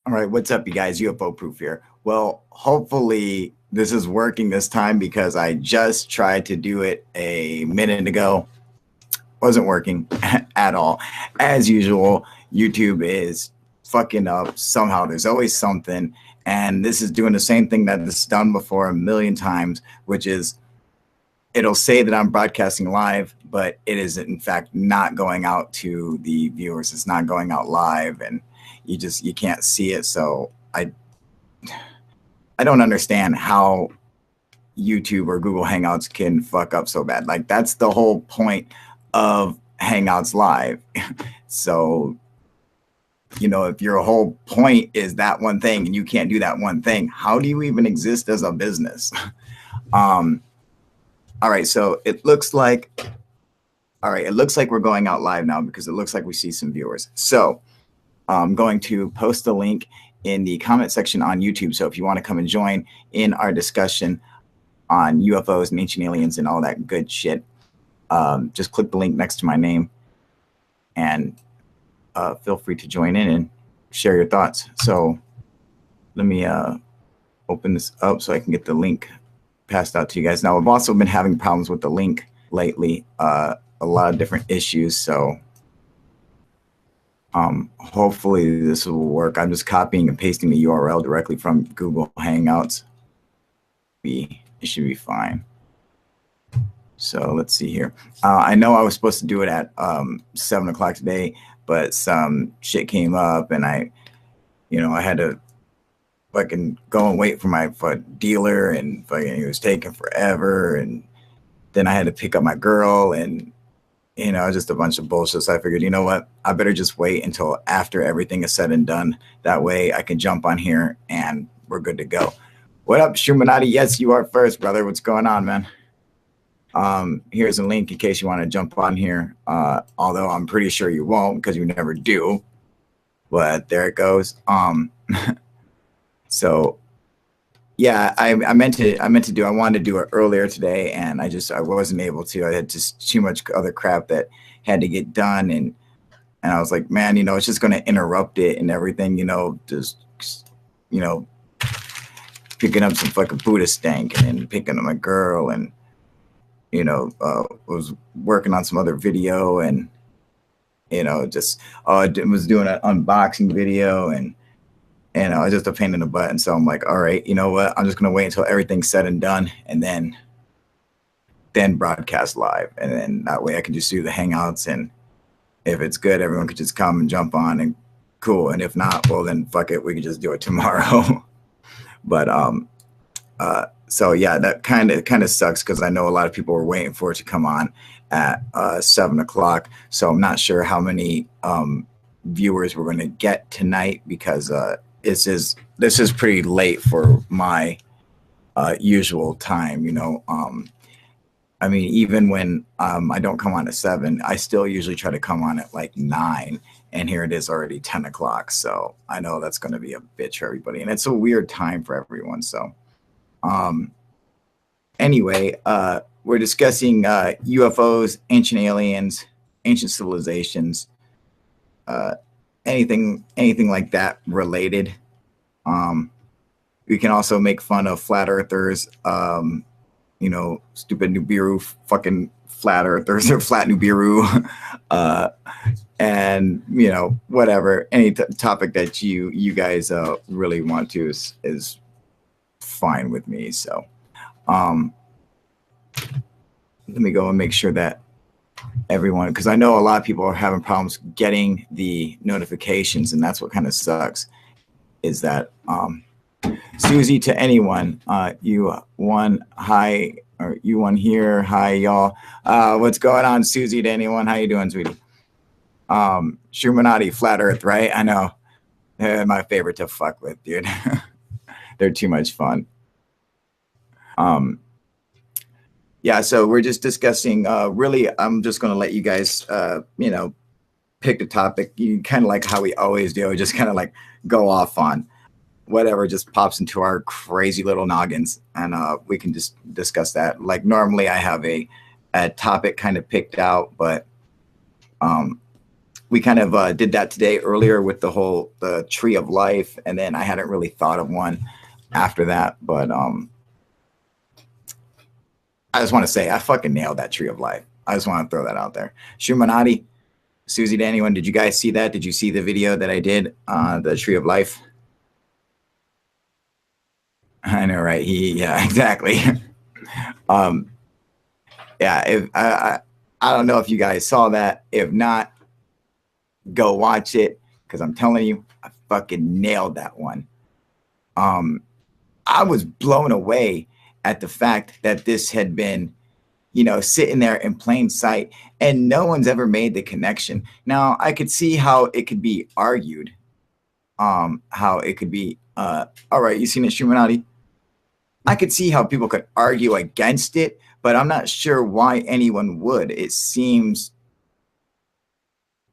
All right, what's up, you guys? UFO Proof here. Well, hopefully this is working this time because I just tried to do it a minute ago. Wasn't working at all. As usual, YouTube is fucking up somehow. There's always something. And this is doing the same thing that it's done before a million times, which is it'll say that I'm broadcasting live, but it is in fact not going out to the viewers. It's not going out live, and you can't see it. So I don't understand how YouTube or Google Hangouts can fuck up so bad. Like that's the whole point of Hangouts Live. So, if your whole point is that one thing and you can't do that one thing, how do you even exist as a business? All right, so it looks like we're going out live now because it looks like we see some viewers. So I'm going to post the link in the comment section on YouTube. So if you want to come and join in our discussion on UFOs and ancient aliens and all that good shit, just click the link next to my name and feel free to join in and share your thoughts. So let me open this up so I can get the link passed out to you guys. Now, I've also been having problems with the link lately, a lot of different issues. So hopefully this will work. I'm just copying and pasting the URL directly from Google Hangouts. It should be fine. So let's see here. I know I was supposed to do it at 7 o'clock today, but some shit came up and I had to fucking go and wait for my dealer, and fucking it was taking forever, and then I had to pick up my girl, and just a bunch of bullshit. So I figured, you know what, I better just wait until after everything is said and done. That way I can jump on here and we're good to go. What up, Shumanati? Yes, you are first, brother. What's going on, man? Here's a link in case you want to jump on here, although I'm pretty sure you won't because you never do, but there it goes. So yeah, I wanted to do it earlier today, and I wasn't able to. I had just too much other crap that had to get done, and I was like, man, it's just going to interrupt it and everything, just picking up some fucking Buddha stank and picking up my girl, and was working on some other video, and just was doing an unboxing video, and it's just a pain in the butt. And so I'm like, all right, you know what? I'm just going to wait until everything's said and done, and then broadcast live. And then that way I can just do the Hangouts. And if it's good, everyone could just come and jump on, and cool. And if not, well, then fuck it. We can just do it tomorrow. But, so yeah, that kind of sucks because I know a lot of people were waiting for it to come on at 7 o'clock. So I'm not sure how many viewers we're going to get tonight because this is pretty late for my usual time. I mean, even when I don't come on at 7, I still usually try to come on at like 9, and here it is already 10 o'clock. So I know that's going to be a bitch for everybody, and it's a weird time for everyone. So anyway, we're discussing UFOs, ancient aliens, ancient civilizations, anything like that related. We can also make fun of flat earthers, stupid Nibiru, fucking flat earthers or flat Nibiru, and whatever, any topic that you guys really want to is fine with me. So let me go and make sure that everyone, because I know a lot of people are having problems getting the notifications, and that's what kind of sucks, is that Susie, to anyone, you won, hi, or you won here, hi y'all. What's going on, Susie, to anyone? How you doing, sweetie? Shumanati, flat earth, right? I know. They're my favorite to fuck with, dude. They're too much fun. Yeah, so we're just discussing, really, I'm just going to let you guys, pick the topic. You kind of like how we always do, just kind of like go off on whatever just pops into our crazy little noggins, and we can just discuss that. Like normally I have a topic kind of picked out, but we kind of did that today earlier with the tree of life, and then I hadn't really thought of one after that, but I just want to say I fucking nailed that tree of life. I just want to throw that out there. Shumanati, Susie, to anyone, did you guys see that? Did you see the video that I did on the tree of life? I know, right? Yeah, exactly. Yeah, if I don't know if you guys saw that. If not, go watch it, because I'm telling you, I fucking nailed that one. I was blown away at the fact that this had been, sitting there in plain sight, and no one's ever made the connection. Now, I could see how it could be argued, how it could be, all right, you seen it, Shumanati? I could see how people could argue against it, but I'm not sure why anyone would. It seems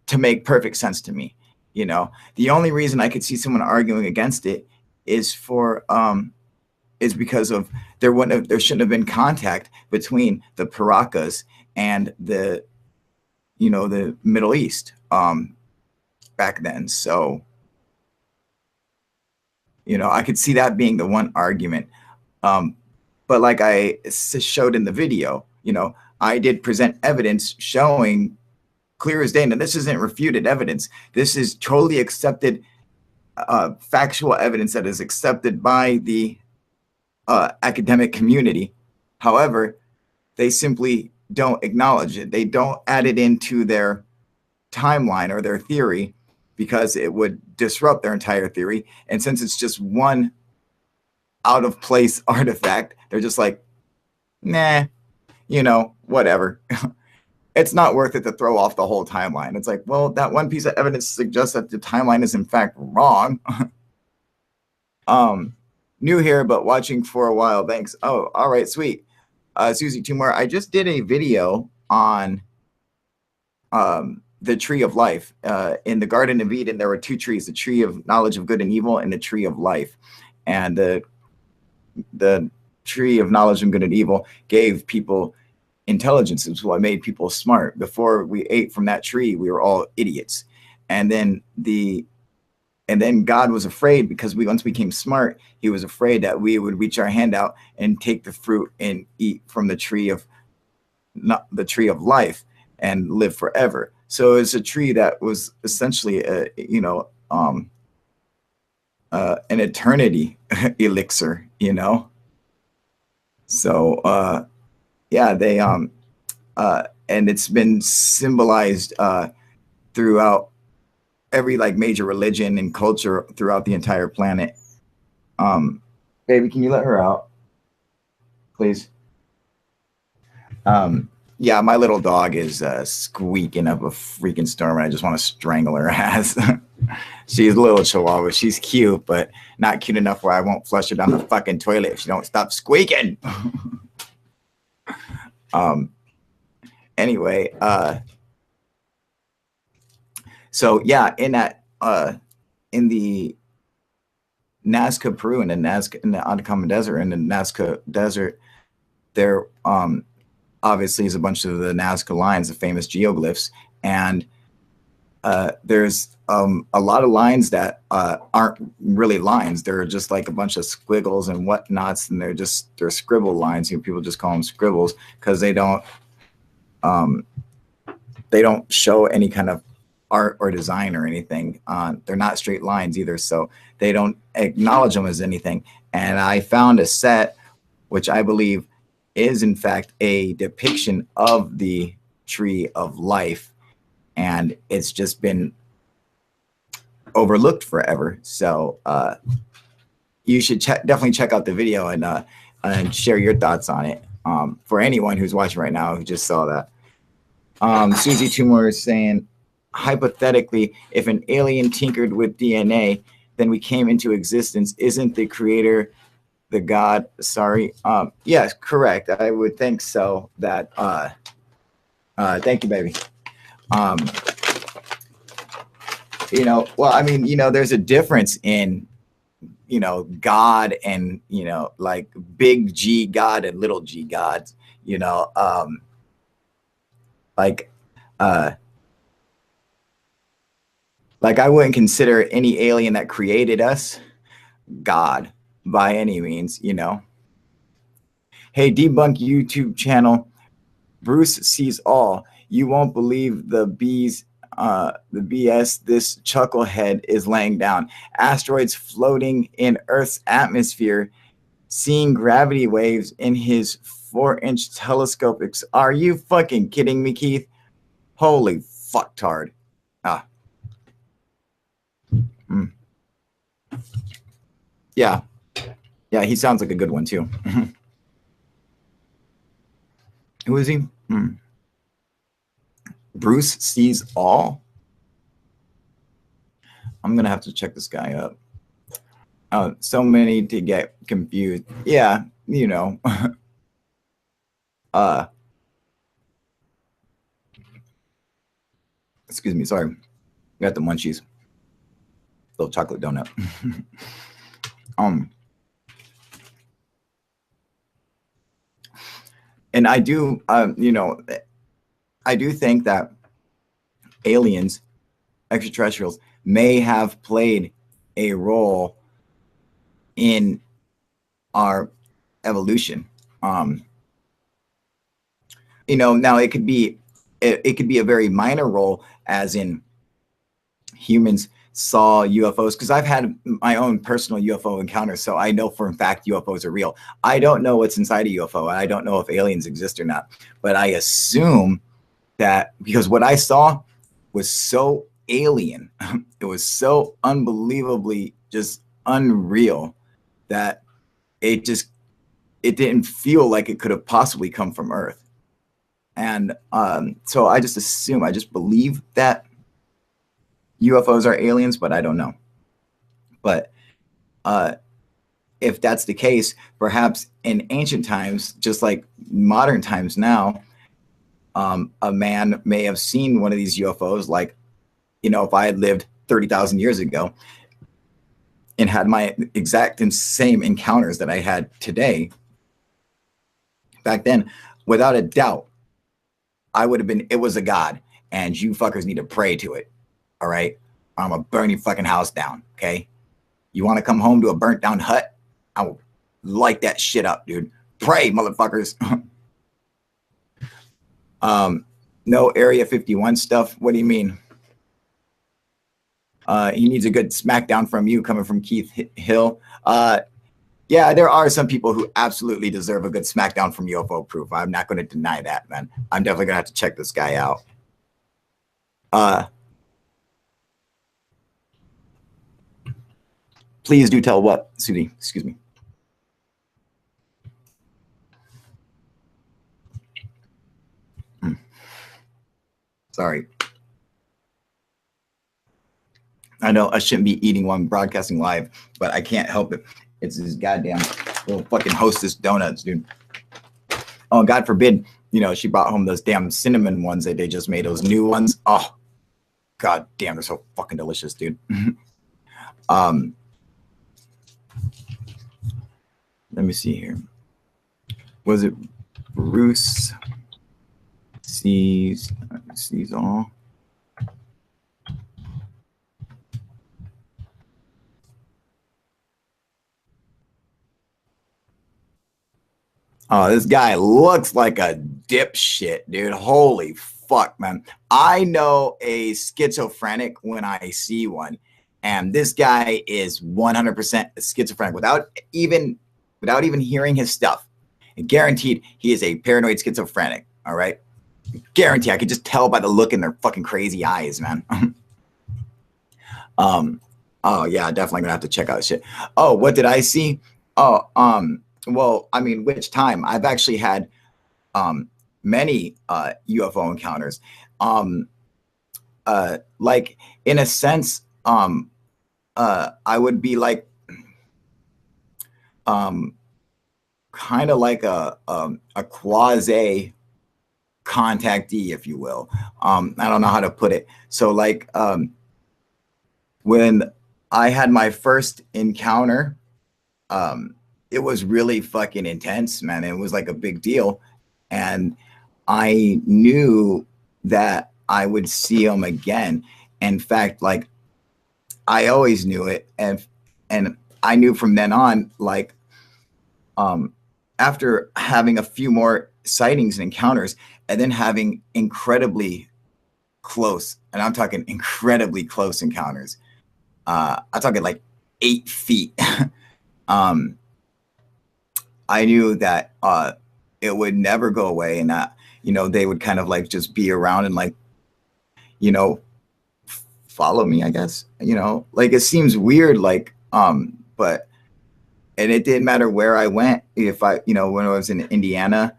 to make perfect sense to me. The only reason I could see someone arguing against it is because of there shouldn't have been contact between the Paracas and the Middle East back then. So I could see that being the one argument. But like I showed in the video, I did present evidence showing clear as day. Now, this isn't refuted evidence. This is totally accepted factual evidence that is accepted by the academic community. However, they simply don't acknowledge it. They don't add it into their timeline or their theory, because it would disrupt their entire theory. And since it's just one out of place artifact, they're just like, nah, whatever. It's not worth it to throw off the whole timeline. It's like, well, that one piece of evidence suggests that the timeline is in fact wrong. New here, but watching for a while. Thanks. Oh, all right, sweet. Susie, two more. I just did a video on the tree of life. In the Garden of Eden, there were two trees: the tree of knowledge of good and evil and the tree of life. And the tree of knowledge of good and evil gave people intelligence. It was what made people smart. Before we ate from that tree, we were all idiots. And then God was afraid, because once we became smart, he was afraid that we would reach our hand out and take the fruit and eat from the tree of life and live forever. So it's a tree that was essentially an eternity elixir, So yeah, they and it's been symbolized throughout every major religion and culture throughout the entire planet. Baby, can you let her out, please? Yeah, my little dog is squeaking up a freaking storm, and I just want to strangle her ass. She's a little chihuahua. She's cute, but not cute enough where I won't flush her down the fucking toilet if she don't stop squeaking. Anyway, so yeah, in the Nazca, Peru, and in the Atacama Desert, and the Nazca Desert, there obviously is a bunch of the Nazca lines, the famous geoglyphs, and there's a lot of lines that aren't really lines. They're just like a bunch of squiggles and whatnots, and they're scribble lines. People just call them scribbles because they don't show any kind of art or design or anything. They're not straight lines either, so they don't acknowledge them as anything. And I found a set which I believe is in fact a depiction of the tree of life, and it's just been overlooked forever. So you should definitely check out the video and share your thoughts on it. For anyone who's watching right now who just saw that. Susie Tumor is saying, hypothetically, if an alien tinkered with DNA, then we came into existence. Isn't the creator the God? Sorry. Yes, correct. I would think so. That thank you, baby. Well, I mean, there's a difference in, God and, like big G God and little G gods, Like, I wouldn't consider any alien that created us God by any means, you know. Hey, debunk YouTube channel. Bruce sees all. You won't believe the BS this chucklehead is laying down. Asteroids floating in Earth's atmosphere, seeing gravity waves in his 4-inch telescope. Are you fucking kidding me, Keith? Holy fucktard. Ah. Mm. Yeah. Yeah, he sounds like a good one too. Who is he? Bruce sees all. I'm gonna have to check this guy up. Oh, so many to get confused. Yeah, you know. Excuse me, sorry. Got the munchies. Little chocolate donut. And I do, you know, I do think that aliens, extraterrestrials, may have played a role in our evolution. You know, now it could be a very minor role, as in humans saw UFOs, because I've had my own personal UFO encounters, so I know for a fact UFOs are real. I don't know what's inside a UFO. I don't know if aliens exist or not, but I assume that because what I saw was so alien, it was so unbelievably just unreal that it didn't feel like it could have possibly come from Earth. And so I just believe that UFOs are aliens, but I don't know. But if that's the case, perhaps in ancient times, just like modern times now, a man may have seen one of these UFOs. Like, you know, if I had lived 30,000 years ago and had my exact and same encounters that I had today, back then, without a doubt, I would have been, it was a god, and you fuckers need to pray to it. All right. I'm gonna burn your fucking house down. Okay. You want to come home to a burnt down hut? I will light that shit up, dude. Pray, motherfuckers. No Area 51 stuff. What do you mean? He needs a good smackdown from you, coming from Keith Hill. Yeah, there are some people who absolutely deserve a good smackdown from UFO Proof. I'm not going to deny that, man. I'm definitely going to have to check this guy out. Please do tell what, Sudi. Excuse me. Sorry. I know I shouldn't be eating while I'm broadcasting live, but I can't help it. It's this goddamn little fucking Hostess donuts, dude. Oh, God forbid, you know, she brought home those damn cinnamon ones that they just made, those new ones. Oh, God damn, they're so fucking delicious, dude. Let me see here. Was it Bruce sees all? Oh, this guy looks like a dipshit, dude. Holy fuck, man. I know a schizophrenic when I see one, and this guy is 100% schizophrenic without even hearing his stuff. And guaranteed, he is a paranoid schizophrenic. All right, guarantee. I could just tell by the look in their fucking crazy eyes, man. Oh yeah, definitely gonna have to check out shit. Oh, what did I see? Oh, well, I mean, which time? I've actually had many UFO encounters. Like, in a sense, I would be like kind of like a quasi contactee, if you will. I don't know how to put it. So like when I had my first encounter, it was really fucking intense, man. It was like a big deal. And I knew that I would see him again. In fact, like I always knew it, and I knew from then on, like, um, after having a few more sightings and encounters, and then having incredibly close, and I'm talking incredibly close encounters. I'm talking like 8 feet. um, I knew that it would never go away, and that, you know, they would kind of like just be around and like, you know, follow me, I guess. You know, like it seems weird, like, but and it didn't matter where I went. If I, you know, when I was in Indiana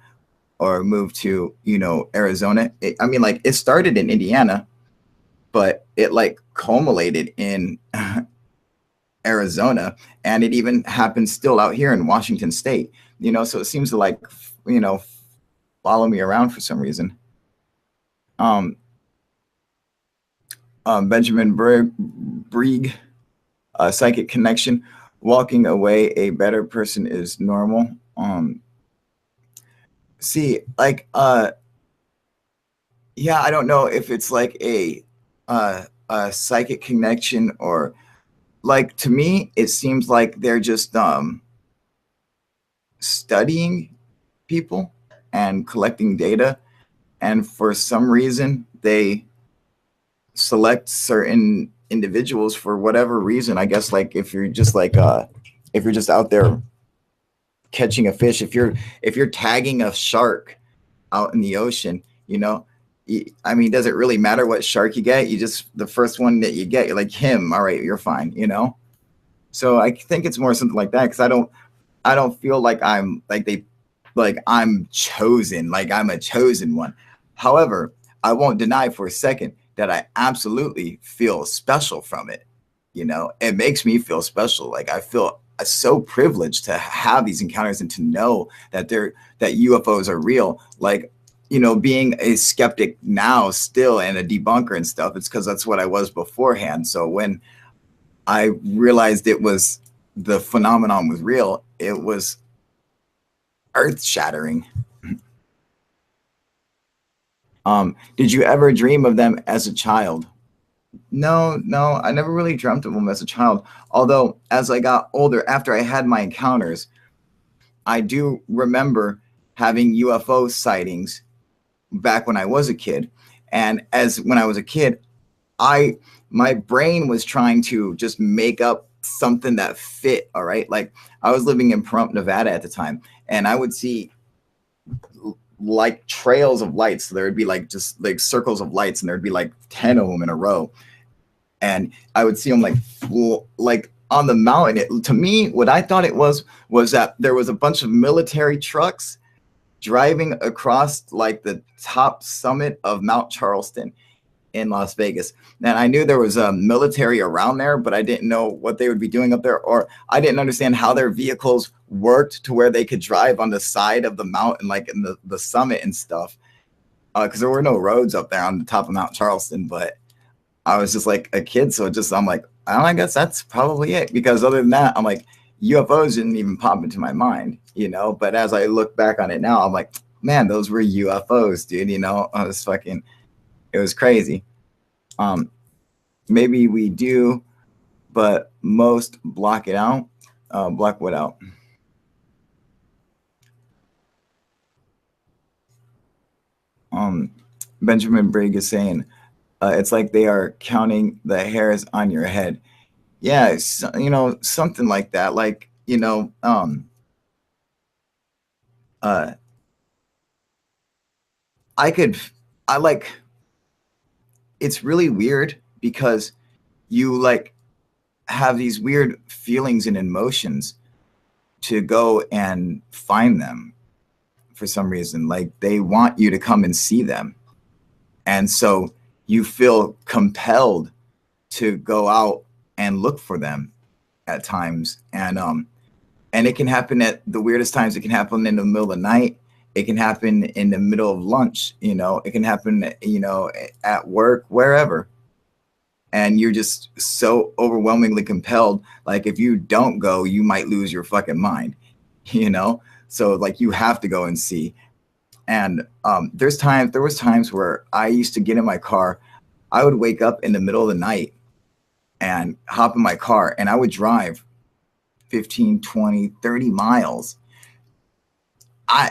or moved to, you know, Arizona, I mean, like it started in Indiana, but it like culminated in Arizona, and it even happens still out here in Washington State. You know, so it seems to like, you know, follow me around for some reason. Um, Benjamin Brieg, psychic connection. Walking away, a better person is normal. See, like, yeah, I don't know if it's like a psychic connection, or like, to me, it seems like they're just studying people and collecting data, and for some reason they select certain individuals for whatever reason. I guess like if you're just like if you're just out there catching a fish, if you're tagging a shark out in the ocean, you know, I mean, does it really matter what shark you get? You just, the first one that you get, you're like, him, all right, you're fine, you know. So I think it's more something like that, because I don't feel like I'm like they, like I'm chosen, like I'm a chosen one. However, I won't deny for a second that I absolutely feel special from it. You know, it makes me feel special. Like I feel so privileged to have these encounters and to know that that UFOs are real. Like, you know, being a skeptic now still and a debunker and stuff, it's because that's what I was beforehand. So when I realized it was, the phenomenon was real, it was earth shattering. Did you ever dream of them as a child? No, no, I never really dreamt of them as a child. Although, as I got older, after I had my encounters, I do remember having UFO sightings back when I was a kid. And as when I was a kid, I my brain was trying to just make up something that fit. All right, like I was living in Pahrump, Nevada at the time, and I would see like trails of lights. So there would be like just like circles of lights, and there'd be like 10 of them in a row, and I would see them like on the mountain. To me, what I thought it was that there was a bunch of military trucks driving across like the top summit of Mount Charleston in Las Vegas. And I knew there was a military around there, but I didn't know what they would be doing up there, or I didn't understand how their vehicles worked to where they could drive on the side of the mountain, like in the summit and stuff. Because there were no roads up there on the top of Mount Charleston, but I was just like a kid. So I'm like, I guess that's probably it. Because other than that, I'm like, UFOs didn't even pop into my mind, you know? But as I look back on it now, I'm like, man, those were UFOs, dude. You know, it was crazy. Um, Maybe we do, but most block it out. Block what out? Benjamin Brigg is saying, it's like they are counting the hairs on your head. Yeah, you know, something like that. Like, you know, uh, I could, I like, it's really weird because you like have these weird feelings and emotions to go and find them for some reason. Like they want you to come and see them. And so you feel compelled to go out and look for them at times. And it can happen at the weirdest times. It can happen in the middle of the night. It can happen in the middle of lunch, you know, it can happen, you know, at work, wherever. And you're just so overwhelmingly compelled. Like if you don't go, you might lose your fucking mind, you know? So like you have to go and see. And there was times where I used to get in my car. I would wake up in the middle of the night and hop in my car, and I would drive 15, 20, 30 miles.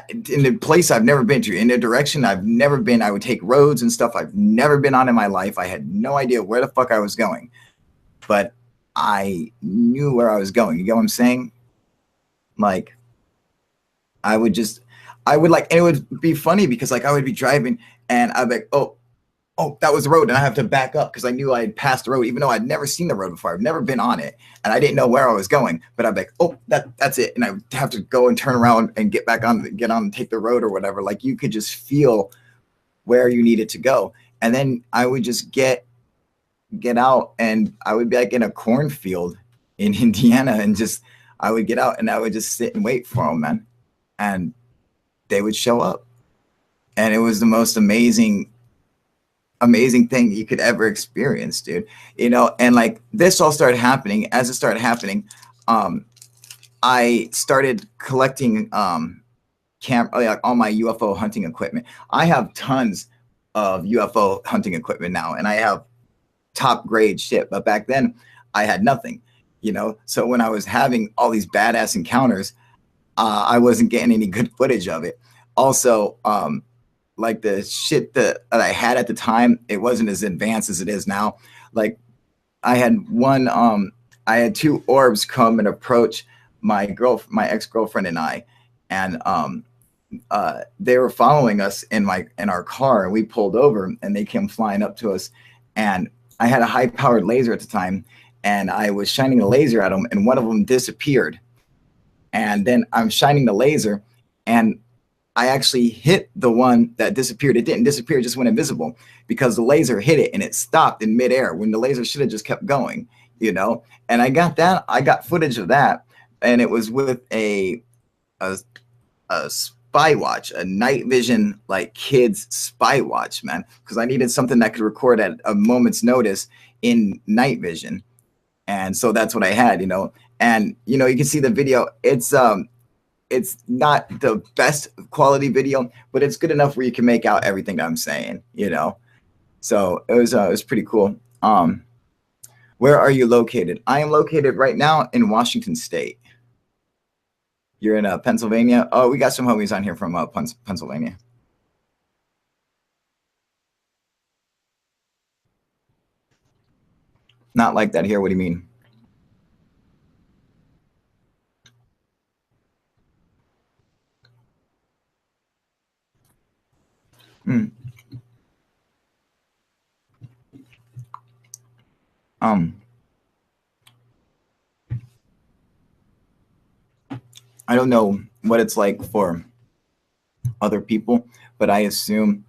In the place I've never been to, in a direction I've never been. I would take roads and stuff I've never been on in my life. I had no idea where the fuck I was going, but I knew where I was going. You get what I'm saying? Like, I would like, and it would be funny because like I would be driving and I'd be like, oh, that was the road. And I have to back up because I knew I had passed the road, even though I'd never seen the road before. I've never been on it and I didn't know where I was going, but I'd be like, oh, that's it. And I would have to go and turn around and get on and take the road or whatever. Like, you could just feel where you needed to go. And then I would just get out and I would be like in a cornfield in Indiana, and just, I would get out and I would just sit and wait for them, man. And they would show up. And it was the most amazing thing you could ever experience, dude. You know, and like this all started happening. As it started happening, I started collecting like all my UFO hunting equipment. I have tons of UFO hunting equipment now, and I have top grade shit. But back then I had nothing, you know. So when I was having all these badass encounters, I wasn't getting any good footage of it. Also, like the shit that I had at the time, it wasn't as advanced as it is now. Like I had two orbs come and approach my ex-girlfriend and I, and they were following us in our car, and we pulled over and they came flying up to us, and I had a high-powered laser at the time, and I was shining a laser at them, and one of them disappeared. And then I'm shining the laser, and I actually hit the one that disappeared. It didn't disappear, it just went invisible because the laser hit it and it stopped in midair when the laser should have just kept going, you know? And I got footage of that, and it was with a spy watch, a night vision, like kids spy watch, man, because I needed something that could record at a moment's notice in night vision. And so that's what I had, you know? And, you know, you can see the video. It's not the best quality video, but it's good enough where you can make out everything that I'm saying, you know? So it was pretty cool. Where are you located? I am located right now in Washington State. You're in Pennsylvania? Oh, we got some homies on here from Pennsylvania. Not like that here. What do you mean? I don't know what it's like for other people, but I assume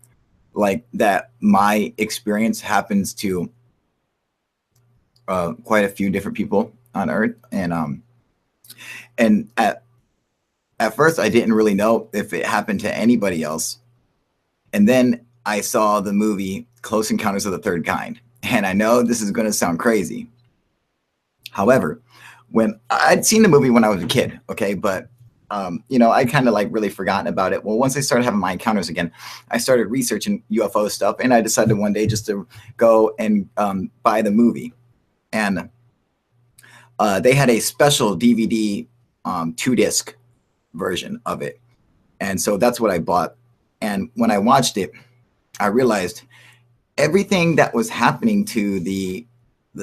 like that my experience happens to quite a few different people on Earth, and at first I didn't really know if it happened to anybody else, and then I saw the movie Close Encounters of the Third Kind, and I know this is going to sound crazy. However, when I'd seen the movie when I was a kid, okay, but you know, I kind of like really forgotten about it. Well, once I started having my encounters again, I started researching UFO stuff, and I decided one day just to go and buy the movie. And they had a special DVD 2-disc version of it. And so that's what I bought. And when I watched it, I realized everything that was happening to the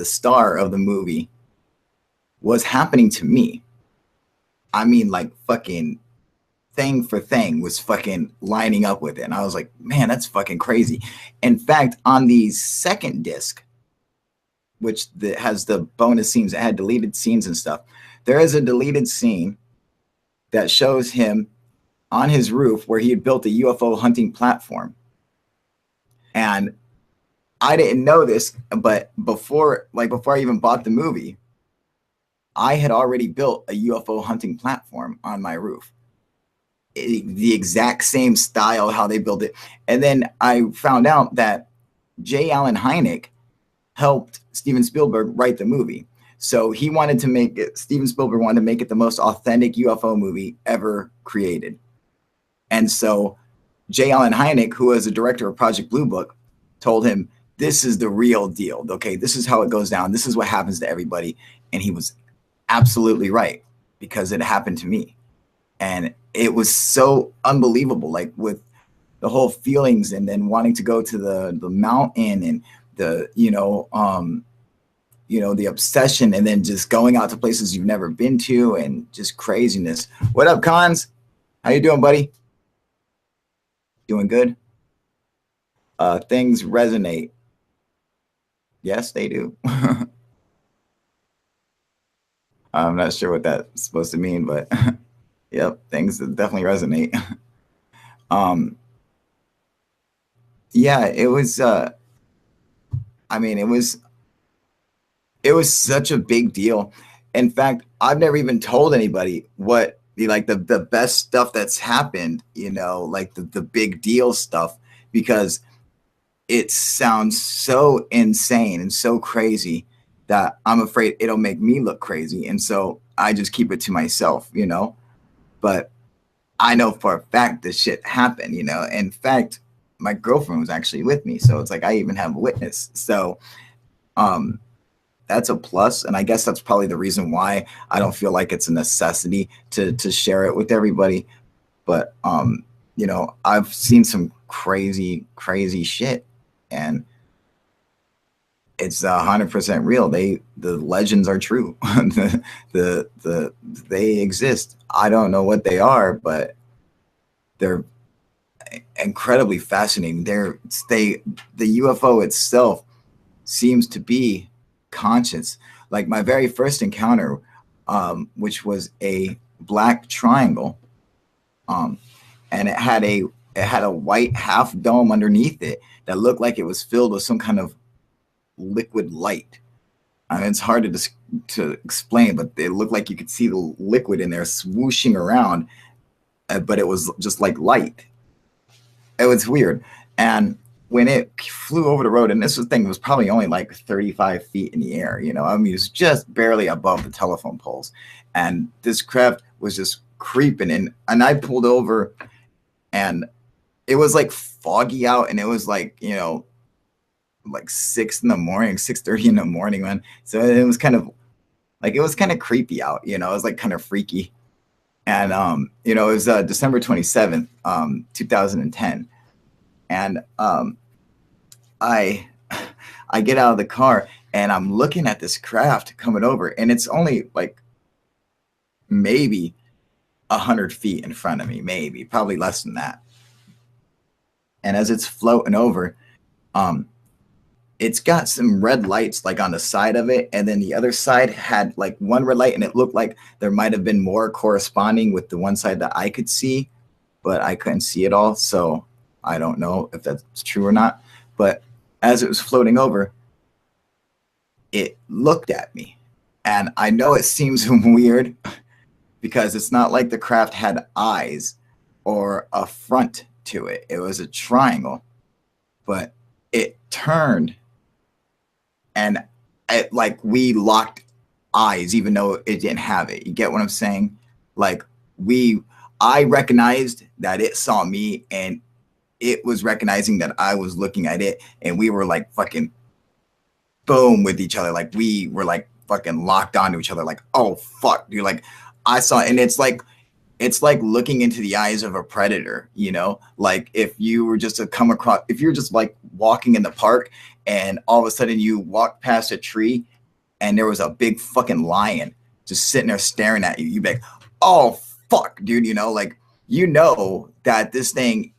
star of the movie was happening to me. I mean, like fucking thing for thing was fucking lining up with it. And I was like, man, that's fucking crazy. In fact, on the second disc, which has the bonus scenes, it had deleted scenes and stuff, there is a deleted scene that shows him on his roof where he had built a UFO hunting platform. And I didn't know this, but before I even bought the movie, I had already built a UFO hunting platform on my roof. The exact same style, how they built it. And then I found out that J. Allen Hynek helped Steven Spielberg write the movie. So he wanted to make it, Steven Spielberg wanted to make it the most authentic UFO movie ever created. And so J. Allen Hynek, who was the director of Project Blue Book, told him, this is the real deal. Okay, this is how it goes down. This is what happens to everybody. And he was absolutely right, because it happened to me. And it was so unbelievable, like with the whole feelings, and then wanting to go to the mountain, and the the obsession, and then just going out to places you've never been to, and just craziness. What up, Cons? How you doing, buddy? Doing good? Things resonate. Yes, they do. I'm not sure what that's supposed to mean, but yep, things definitely resonate. um yeah, it was I mean, it was such a big deal. In fact, I've never even told anybody what the best stuff that's happened, like the big deal stuff, because it sounds so insane and so crazy that I'm afraid it'll make me look crazy. And so I just keep it to myself. But I know for a fact this shit happened. In fact, my girlfriend was actually with me. So it's like I even have a witness. So um that's a plus, and I guess that's probably the reason why I don't feel like it's a necessity to share it with everybody. But I've seen some crazy shit, and it's 100% real. The legends are true. They exist. I don't know what they are, but they're incredibly fascinating. The UFO itself seems to be conscious. Like my very first encounter, which was a black triangle, and it had a white half dome underneath it that looked like it was filled with some kind of liquid light. I mean, it's hard to explain, but it looked like you could see the liquid in there swooshing around, but it was just like light. It was weird. And when it flew over the road, and this thing was probably only like 35 feet in the air, I mean, it was just barely above the telephone poles. And this craft was just creeping, and I pulled over, and it was like foggy out, and it was like, like 6 in the morning, 6:30 in the morning, man. So it was kind of creepy out, it was like kind of freaky. And it was December 27th, 2010. And I get out of the car, and I'm looking at this craft coming over, and it's only like maybe 100 feet in front of me, maybe, probably less than that. And as it's floating over, it's got some red lights like on the side of it, and then the other side had like one red light, and it looked like there might have been more corresponding with the one side that I could see, but I couldn't see it all. So I don't know if that's true or not. But as it was floating over, it looked at me. And I know it seems weird, because it's not like the craft had eyes or a front to it. It was a triangle, but it turned, and we locked eyes, even though it didn't have it. You get what I'm saying? Like I recognized that it saw me, and it was recognizing that I was looking at it, and we were like fucking boom with each other. Like we were like fucking locked onto each other. Like, oh fuck, dude. Like I saw, and it's like looking into the eyes of a predator, like if you were just if you're just like walking in the park, and all of a sudden you walk past a tree, and there was a big fucking lion just sitting there staring at you. You'd be like, oh fuck, dude, like, that this thing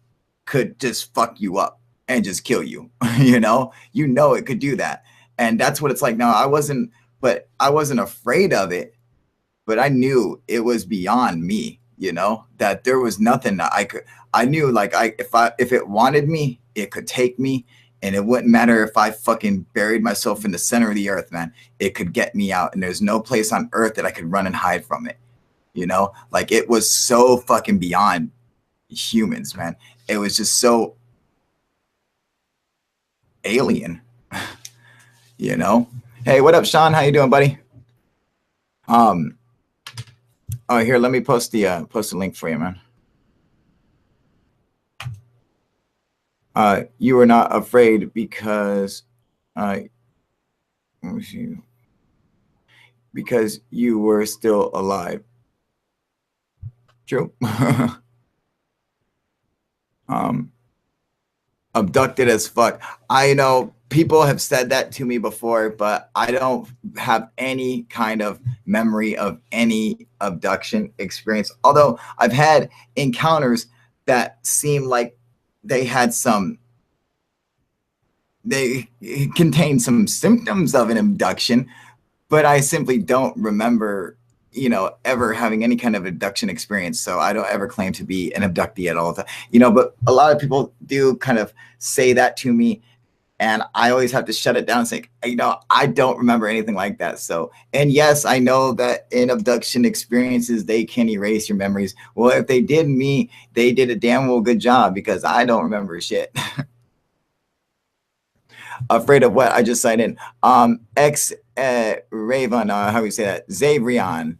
could just fuck you up and just kill you. It could do that. And that's what it's like now. I wasn't afraid of it, but I knew it was beyond me, that there was nothing that I knew, like, if it wanted me, it could take me, and it wouldn't matter if I fucking buried myself in the center of the earth, man. It could get me out, and there's no place on earth that I could run and hide from it. Like, it was so fucking beyond humans, man. It was just so alien. Hey, what up, Sean? How you doing, buddy? Oh, here, let me post the link for you, man. You were not afraid because Uh, let me see. Because you were still alive. True. um, Abducted as fuck. I know people have said that to me before, but I don't have any kind of memory of any abduction experience. Although I've had encounters that seem like they had some, they contained some symptoms of an abduction, but I simply don't remember, ever having any kind of abduction experience. So I don't ever claim to be an abductee at all. But a lot of people do kind of say that to me, and I always have to shut it down and say, I don't remember anything like that. So, and yes, I know that in abduction experiences, they can erase your memories. Well, if they did me, they did a damn well good job, because I don't remember shit. Afraid of what? I just signed in. X Raven, how do you say that? Zavrion.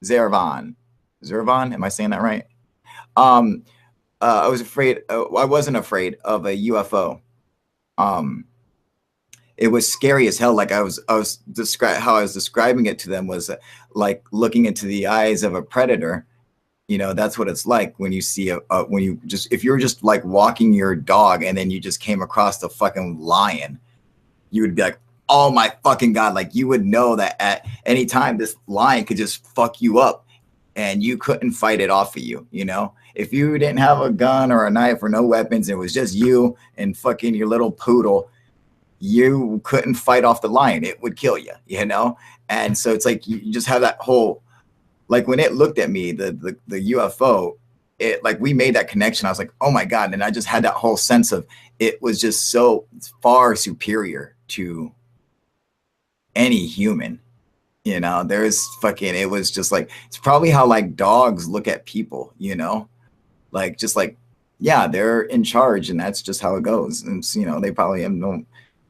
Zervon. Zervon, am I saying that right? Um, I was afraid. I wasn't afraid of a UFO. Um, it was scary as hell. Like how I was describing it to them was like looking into the eyes of a predator. That's what it's like when you see when you just, if you're just like walking your dog and then you just came across the fucking lion, you would be like, oh my fucking God. Like, you would know that at any time this lion could just fuck you up and you couldn't fight it off of you. If you didn't have a gun or a knife or no weapons, it was just you and fucking your little poodle, you couldn't fight off the lion. It would kill you. And so it's like, you just have that whole, like when it looked at me, the UFO, it, like, we made that connection. I was like, oh my God. And I just had that whole sense of, it was just so far superior to any human. There's fucking, it was just like, it's probably how like dogs look at people, like, just like, yeah, they're in charge and that's just how it goes. And they probably have no,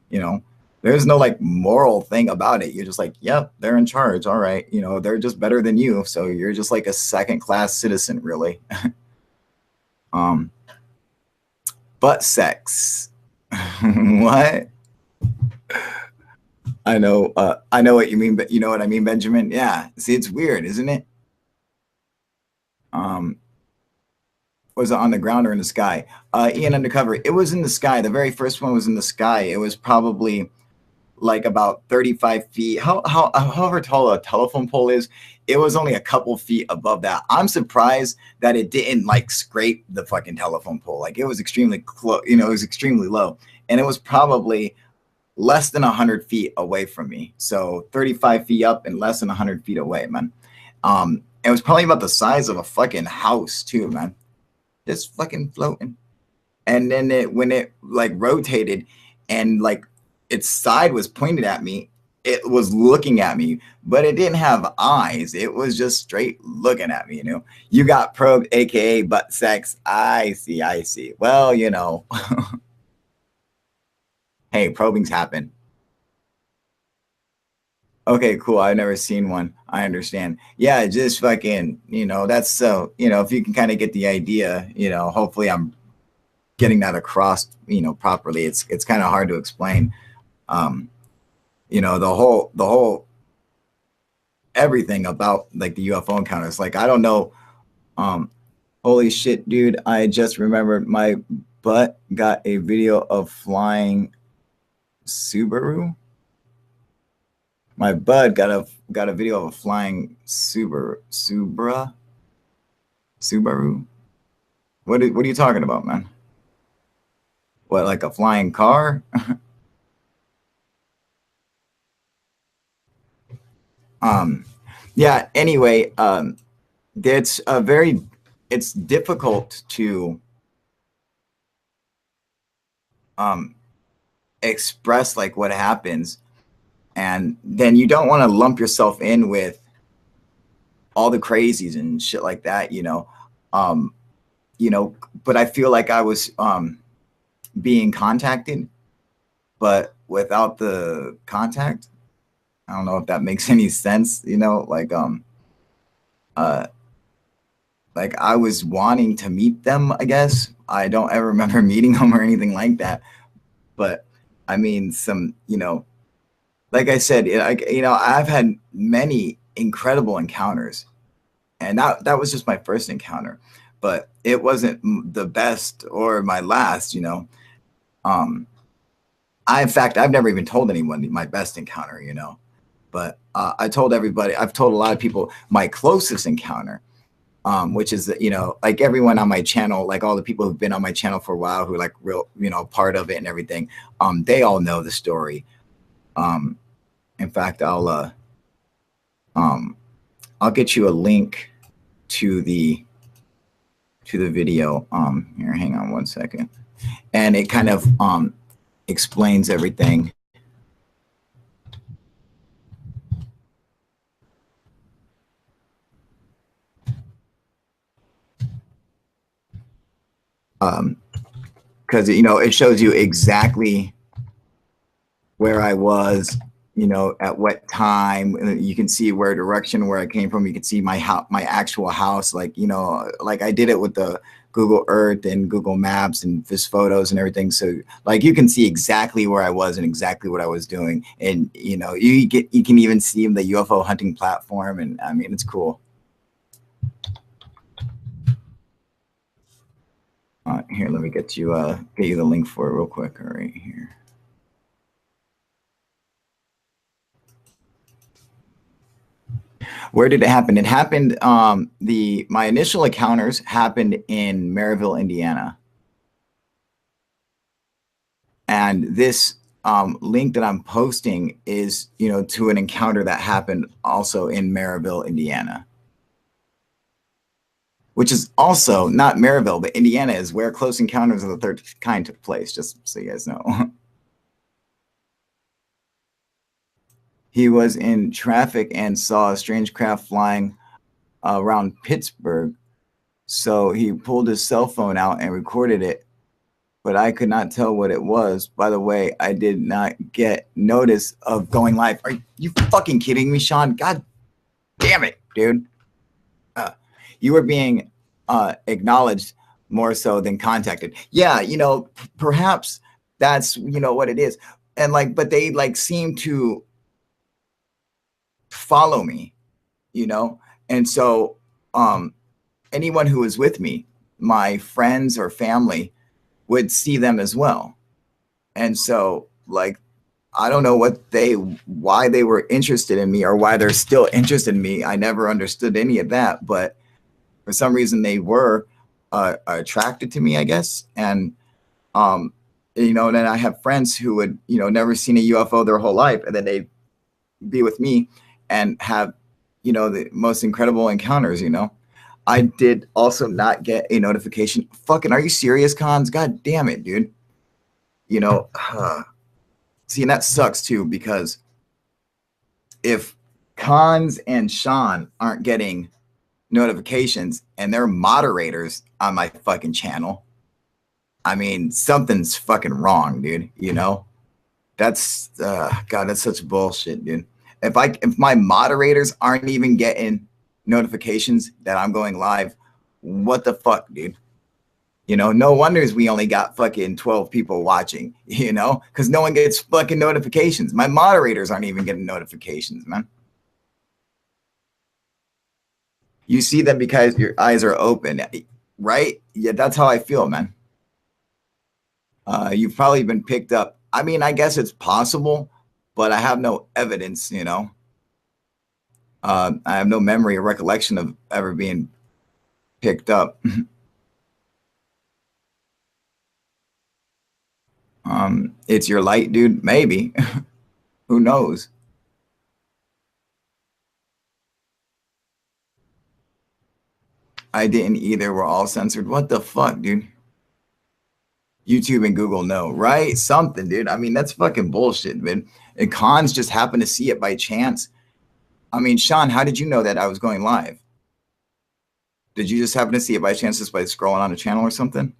you know, there's no like moral thing about it. You're just like, yep, they're in charge. All right. They're just better than you. So you're just like a second class citizen, really. um, butt sex. What? I know what you mean, but you know what I mean, Benjamin? Yeah. See, it's weird, isn't it? Um, was it on the ground or in the sky? Ian Undercover. It was in the sky. The very first one was in the sky. It was probably like about 35 feet. However tall a telephone pole is, it was only a couple feet above that. I'm surprised that it didn't like scrape the fucking telephone pole. Like, it was extremely close, it was extremely low. And it was probably less than 100 feet away from me. So 35 feet up and less than 100 feet away, man. It was probably about the size of a fucking house too, man. Just fucking floating. And then when it like rotated and like its side was pointed at me, it was looking at me, but it didn't have eyes. It was just straight looking at me. You got probed, aka butt sex. I see. Well, hey, probings happen. Okay, cool. I've never seen one. I understand. Yeah, just fucking, that's so, if you can kind of get the idea, hopefully I'm getting that across, properly. It's kind of hard to explain. Um, the whole everything about like the UFO encounters. Like, I don't know. Um, Holy shit, dude! I just remembered my butt got a video of flying Subaru. My bud got a video of a flying Subaru. What are you talking about, man? What, like a flying car? um, yeah. Anyway, it's it's difficult to um express like what happens, and then you don't want to lump yourself in with all the crazies and shit like that, um, but I feel like I was being contacted, but without the contact. I don't know if that makes any sense, uh like I was wanting to meet them, I guess. I don't ever remember meeting them or anything like that. But I mean, some, like I said, I've had many incredible encounters, and that was just my first encounter, but it wasn't the best or my last. Um, in fact, I've never even told anyone my best encounter. But I told everybody. I've told a lot of people my closest encounter, which is like everyone on my channel, like all the people who've been on my channel for a while, who are like real, part of it and everything. They all know the story. Um, in fact, um, I'll get you a link to the video. Here, hang on one second, and it kind of explains everything. Because it shows you exactly where I was, at what time. You can see where direction, where I came from. You can see my actual house, like like I did it with the Google Earth and Google Maps and just photos and everything. So like you can see exactly where I was and exactly what I was doing, and you can even see the UFO hunting platform, and I mean it's cool. Here, let me get you the link for it real quick. All right, here. Where did it happen? It happened. My initial encounters happened in Maryville, Indiana, and this link that I'm posting is to an encounter that happened also in Maryville, Indiana, which is also not Maryville, but Indiana is where Close Encounters of the Third Kind took place. Just so you guys know. He was in traffic and saw a strange craft flying around Pittsburgh. So he pulled his cell phone out and recorded it, but I could not tell what it was. By the way, I did not get notice of going live. Are you fucking kidding me, Sean? God damn it, dude. You were being acknowledged more so than contacted. Yeah, perhaps that's what it is. And like, but they like seem to follow me, and so anyone who was with me, my friends or family, would see them as well. And so like I don't know why they were interested in me or why they're still interested in me. I never understood any of that, but for some reason they were attracted to me, I guess. And then I have friends who would never seen a UFO their whole life, and then they be with me and have the most incredible encounters. I did also not get a notification. Fucking, are you serious, Cons? God damn it, dude. See, and that sucks too, because if Cons and Sean aren't getting notifications and they're moderators on my fucking channel, I mean, something's fucking wrong, dude. That's God, that's such bullshit, dude. If my moderators aren't even getting notifications that I'm going live, what the fuck, dude? No wonders we only got fucking 12 people watching, because no one gets fucking notifications. My moderators aren't even getting notifications, man. You see them because your eyes are open, right? Yeah, that's how I feel, man. You've probably been picked up. I mean, I guess it's possible, but I have no evidence, I have no memory or recollection of ever being picked up. It's your light, dude. Maybe. Who knows? I didn't either. We're all censored. What the fuck, dude? YouTube and Google know, right? Something, dude. I mean, that's fucking bullshit, man. And Cons just happened to see it by chance. I mean, Sean, how did you know that I was going live? Did you just happen to see it by chance just by scrolling on a channel or something?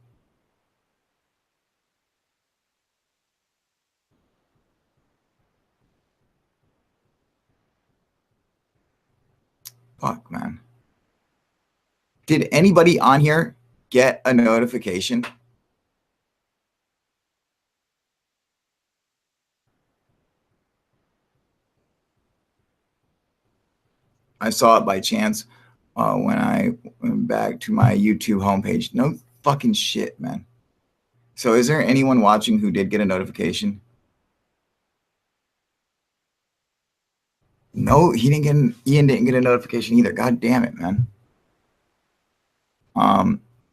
Fuck, man. Did anybody on here get a notification? I saw it by chance when I went back to my YouTube homepage. No fucking shit, man. So is there anyone watching who did get a notification? No, Ian didn't get a notification either. God damn it, man.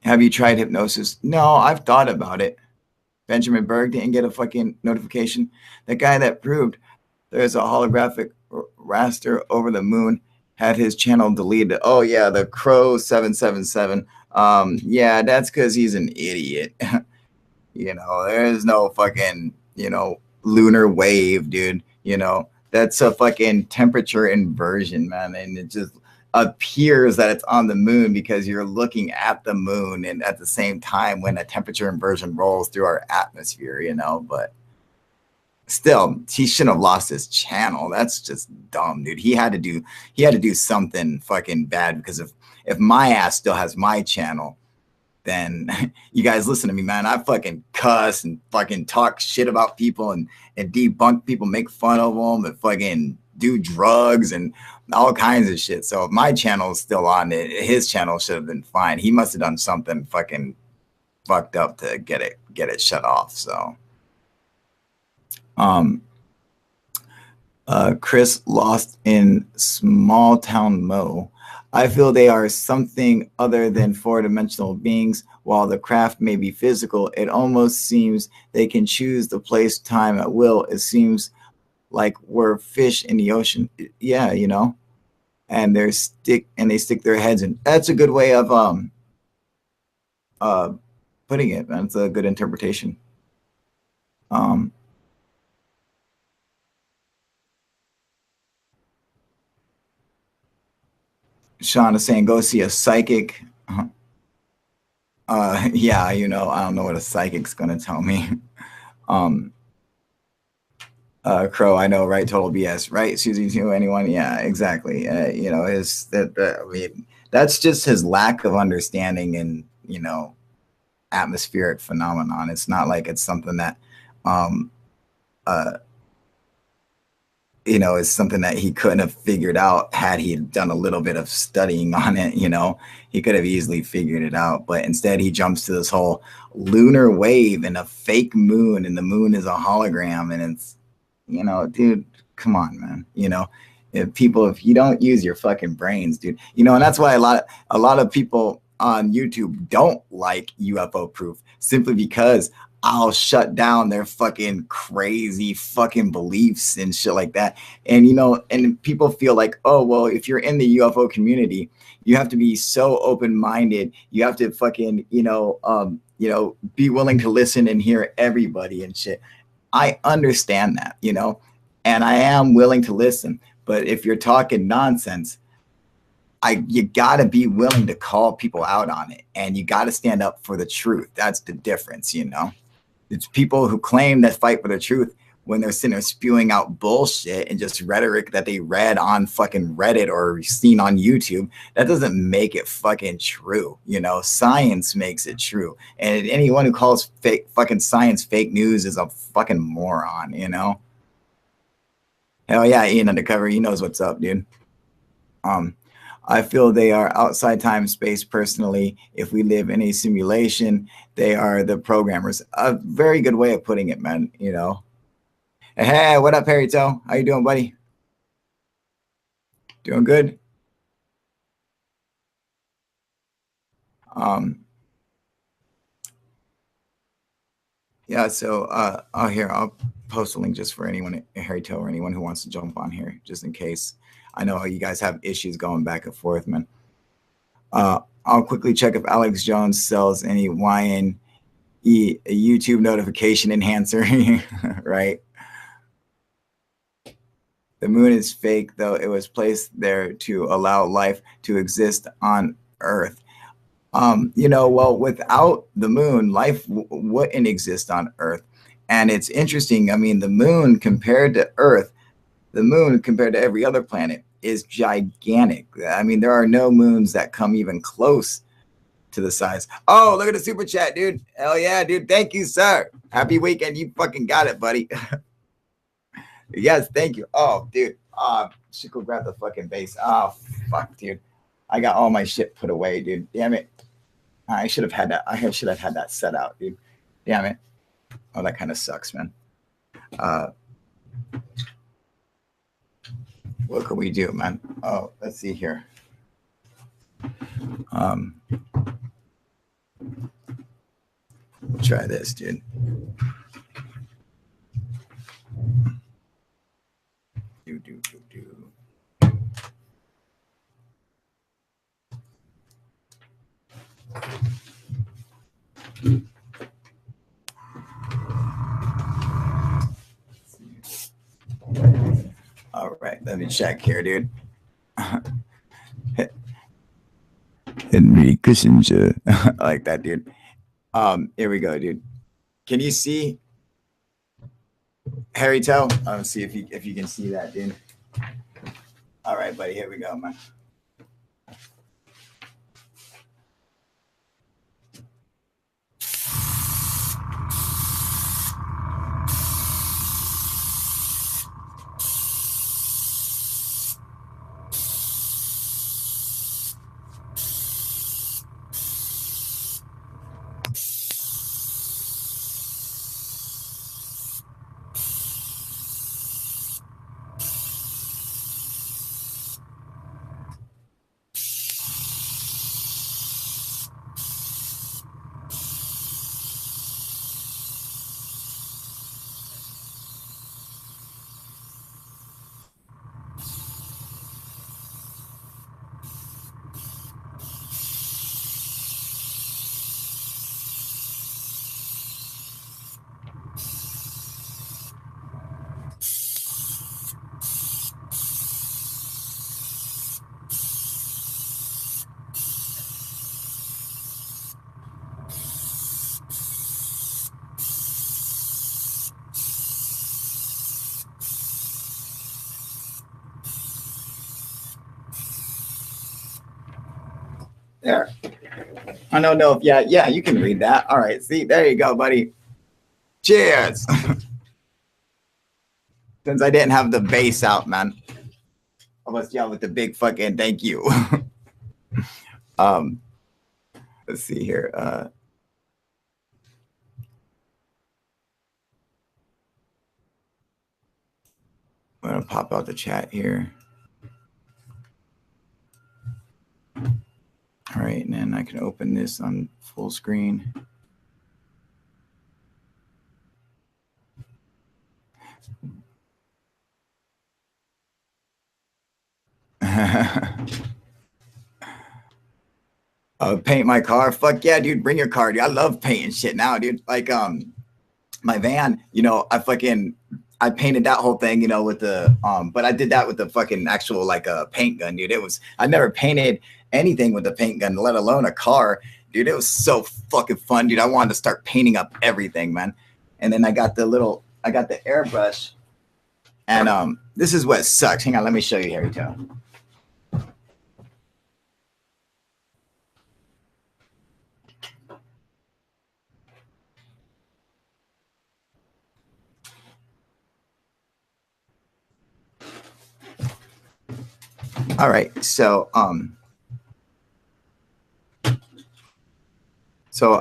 Have you tried hypnosis? No, I've thought about it. Benjamin Berg didn't get a fucking notification. The guy that proved there's a holographic raster over the moon had his channel deleted. Oh yeah, the Crow 777. Yeah, that's because he's an idiot. There's no fucking, lunar wave, dude. That's a fucking temperature inversion, man. And it just appears that it's on the moon because you're looking at the moon and at the same time when a temperature inversion rolls through our atmosphere, but still, he shouldn't have lost his channel. That's just dumb, dude. He had to do something fucking bad, because if my ass still has my channel, then you guys listen to me, man. I fucking cuss and fucking talk shit about people and debunk people, make fun of them, and fucking do drugs and all kinds of shit. So if my channel is still on, his channel should have been fine. He must have done something fucking fucked up to get it shut off. So Chris Lost in Small Town Mo. I feel they are something other than four-dimensional beings. While the craft may be physical, it almost seems they can choose the place, time at will. It seems like we're fish in the ocean. Yeah, and they stick their heads in. That's a good way of putting it. That's a good interpretation. Sean is saying, go see a psychic. Yeah, I don't know what a psychic's gonna tell me. Crow, I know, right? Total BS, right? Susie, anyone? Yeah, exactly. That's just his lack of understanding and atmospheric phenomenon. It's not like it's something that is something that he couldn't have figured out had he done a little bit of studying on it. He could have easily figured it out, but instead he jumps to this whole lunar wave and a fake moon, and the moon is a hologram, and it's, dude, come on, man. If you don't use your fucking brains, dude, and that's why a lot of people on YouTube don't like UFO proof, simply because I'll shut down their fucking crazy fucking beliefs and shit like that. And, and people feel like, oh, well, if you're in the UFO community, you have to be so open-minded. You have to fucking, be willing to listen and hear everybody and shit. I understand that, and I am willing to listen. But if you're talking nonsense, you gotta be willing to call people out on it, and you gotta stand up for the truth. That's the difference, It's people who claim that fight for the truth when they're sitting there spewing out bullshit and just rhetoric that they read on fucking Reddit or seen on YouTube. That doesn't make it fucking true. Science makes it true. And anyone who calls fucking science fake news is a fucking moron, Hell yeah, Ian Undercover, he knows what's up, dude. I feel they are outside time space personally. If we live in a simulation, they are the programmers. A very good way of putting it, man. Hey, what up, Harry Toe? How you doing, buddy? Doing good? Yeah, so I'll post a link just for anyone, Harry Toe, or anyone who wants to jump on here, just in case. I know you guys have issues going back and forth, man. I'll quickly check if Alex Jones sells any YN a YouTube notification enhancer, right? The moon is fake, though it was placed there to allow life to exist on Earth. Well, without the moon, life wouldn't exist on Earth. And it's interesting. I mean, the moon compared to Earth, the moon compared to every other planet is gigantic. I mean, there are no moons that come even close to the size. Oh, look at the super chat, dude. Hell yeah, dude. Thank you, sir. Happy weekend. You fucking got it, buddy. Yes, thank you. Oh, dude. Should go grab the fucking base. Oh, fuck, dude. I got all my shit put away, dude. Damn it. I should have had that. I should have had that set out, dude. Damn it. Oh, that kind of sucks, man. What can we do, man? Oh, let's see here. We'll try this, dude. Do. All right, let me check here, dude. Henry Kissinger. I like that, dude. Here we go, dude. Can you see Harry Toe? Let's see if you can see that, dude. All right, buddy. Here we go, man. There. I don't know if yeah, you can read that. All right, see, there you go, buddy. Cheers. Since I didn't have the bass out, man. I must yell with the big fucking thank you. Let's see here. I'm gonna pop out the chat here. All right, and then I can open this on full screen. Paint my car. Fuck yeah, dude. Bring your car, dude. I love painting shit now, dude. Like my van, you know, I painted that whole thing, you know, with the but I did that with the fucking actual like a paint gun, dude. I never painted anything with a paint gun, let alone a car. Dude, it was so fucking fun, dude. I wanted to start painting up everything, man. And then I got the airbrush. And this is what sucks. Hang on, let me show you, Harry Toe. All right, so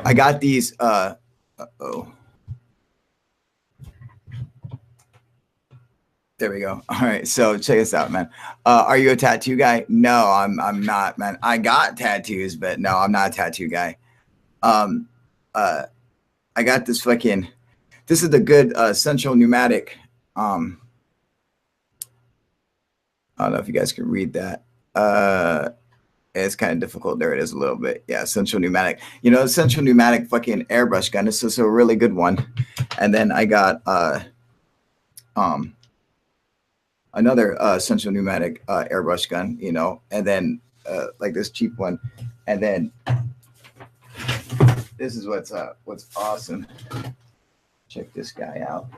I got these there we go. All right, so check this out, man. Are you a tattoo guy? No, I'm not, man. I got tattoos, but no, I'm not a tattoo guy. I got this fucking. This is the good Central Pneumatic. I don't know if you guys can read that. It's kind of difficult. There it is a little bit. Yeah, Central Pneumatic. You know, Central Pneumatic fucking airbrush gun. This is a really good one. And then I got another Central Pneumatic airbrush gun, you know, and then like this cheap one. And then this is what's awesome. Check this guy out.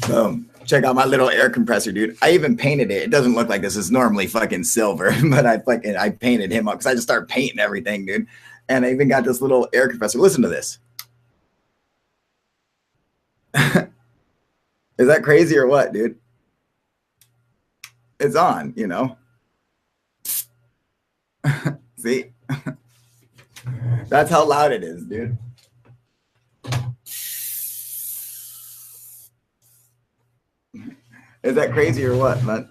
Boom. Check out my little air compressor, dude. I even painted it. It doesn't look like this. It's normally fucking silver, but I painted him up because I just started painting everything, dude. And I even got this little air compressor. Listen to this. Is that crazy or what, dude? It's on, you know. See? That's how loud it is, dude. Is that crazy or what, man?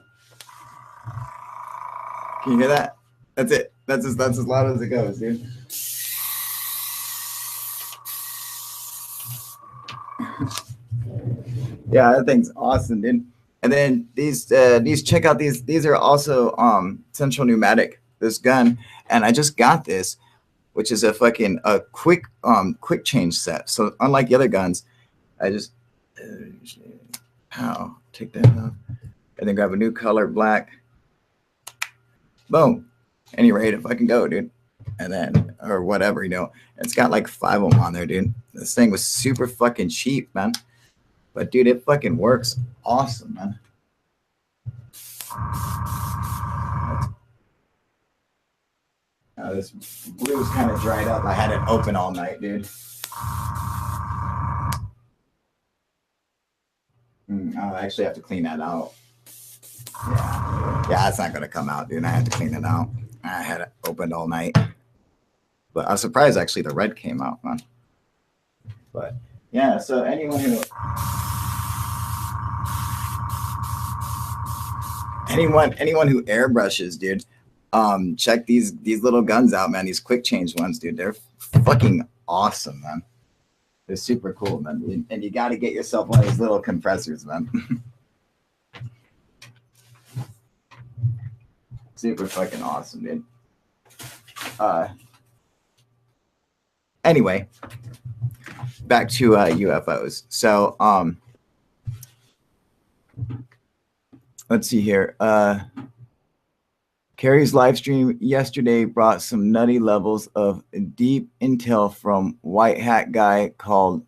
Can you hear that? That's it. That's as loud as it goes, dude. Yeah, that thing's awesome, dude. And then these check out these are also central pneumatic, this gun, and I just got this, which is a quick change set. So unlike the other guns, I just take that off and then grab a new color, black. Boom. Any rate, if I can go, dude. And then, or whatever, you know, it's got like 5 of them on there, dude. This thing was super fucking cheap, man. But dude, it fucking works awesome, man. This blue's kind of dried up. I had it open all night, dude. I'll actually have to clean that out. Yeah, it's not gonna come out, dude. I had to clean it out. I had it opened all night. But I was surprised actually the red came out, man. But yeah, so anyone who airbrushes, dude, check these little guns out, man. These quick change ones, dude. They're fucking awesome, man. They're super cool, man. And you got to get yourself one of these little compressors, man. Super fucking awesome, dude. Anyway, back to UFOs. So, let's see here. Carrie's live stream yesterday brought some nutty levels of deep intel from white hat guy called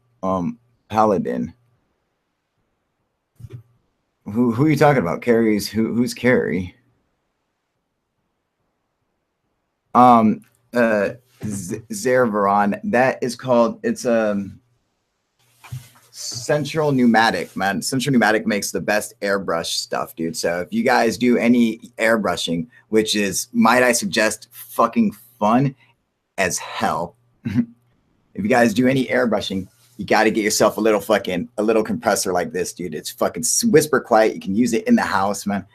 Paladin. Who are you talking about? Carrie's who's Carrie? Zerveron. That is called, it's Central Pneumatic, man. Central Pneumatic makes the best airbrush stuff, dude. So if you guys do any airbrushing, which is, might I suggest, fucking fun as hell. If you guys do any airbrushing, you got to get yourself a little compressor like this, dude. It's fucking whisper quiet. You can use it in the house, man.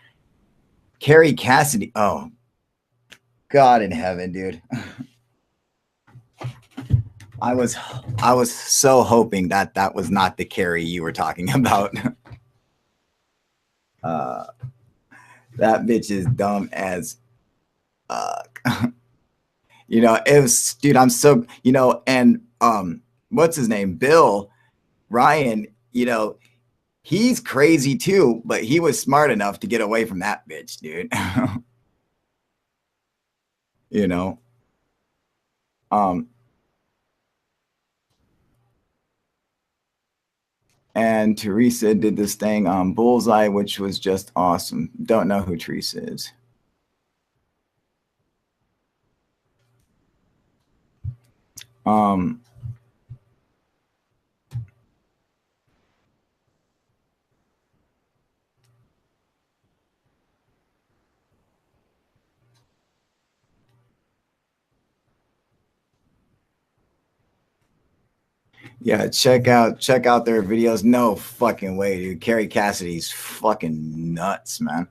Carrie Cassidy. Oh, God in heaven, dude. I was so hoping that was not the Carrie you were talking about. That bitch is dumb as you know, it was, dude, I'm so, you know, and what's his name? Bill Ryan, you know, he's crazy too, but he was smart enough to get away from that bitch, dude. You know. And Teresa did this thing on Bullseye, which was just awesome. Don't know who Teresa is. Yeah, check out their videos. No fucking way, dude. Carrie Cassidy's fucking nuts, man.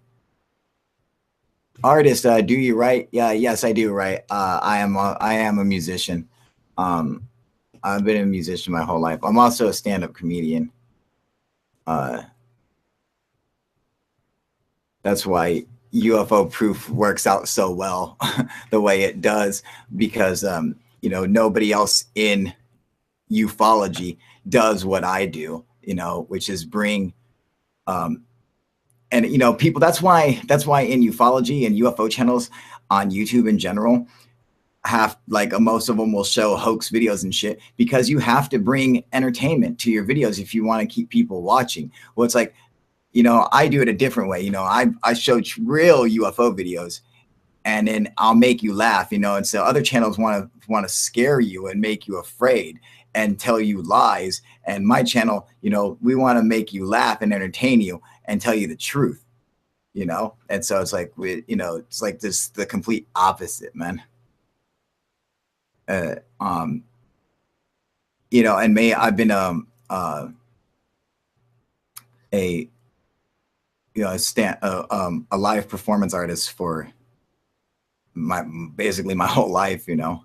Artist, do you write? Yeah, yes, I do write. I am a musician. I've been a musician my whole life. I'm also a stand-up comedian. That's why UFO Proof works out so well the way it does, because you know, nobody else in ufology does what I do, you know, which is bring and you know, people, that's why in ufology and UFO channels on YouTube in general have, like, most of them will show hoax videos and shit, because you have to bring entertainment to your videos if you want to keep people watching. Well, it's like, you know, I do it a different way. You know, I show real UFO videos, and then I'll make you laugh, you know. And so other channels want to scare you and make you afraid and tell you lies. And my channel, you know, we want to make you laugh and entertain you and tell you the truth, you know. And so it's like you know, it's like this the complete opposite, man. Uh, um, you know, and I've been a you know a live performance artist for my basically my whole life, you know.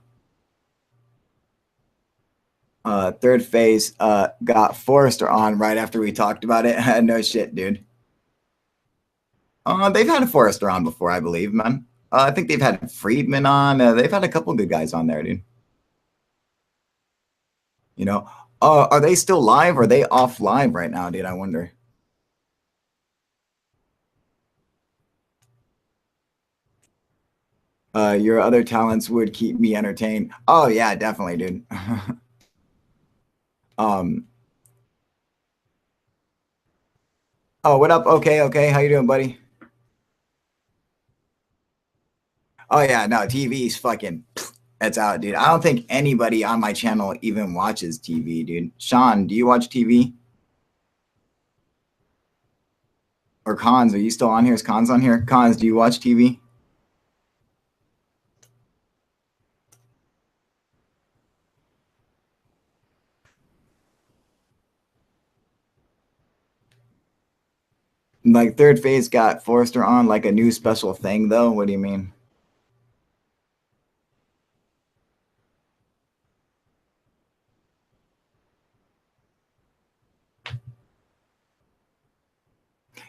Third phase got Forrester on right after we talked about it. No shit, dude. They've had a Forrester on before, I believe, man. I think they've had Friedman on. They've had a couple good guys on there, dude. You know, are they still live? Or are they off live right now, dude? I wonder. Your other talents would keep me entertained. Oh yeah, definitely, dude. um. Oh, what up? Okay, okay. How you doing, buddy? Oh yeah, no, TV's fucking. That's out, dude. I don't think anybody on my channel even watches TV, dude. Sean, do you watch TV? Or Cons, are you still on here? Is Cons on here? Cons, do you watch TV? Like third phase got Forrester on like a new special thing though. What do you mean?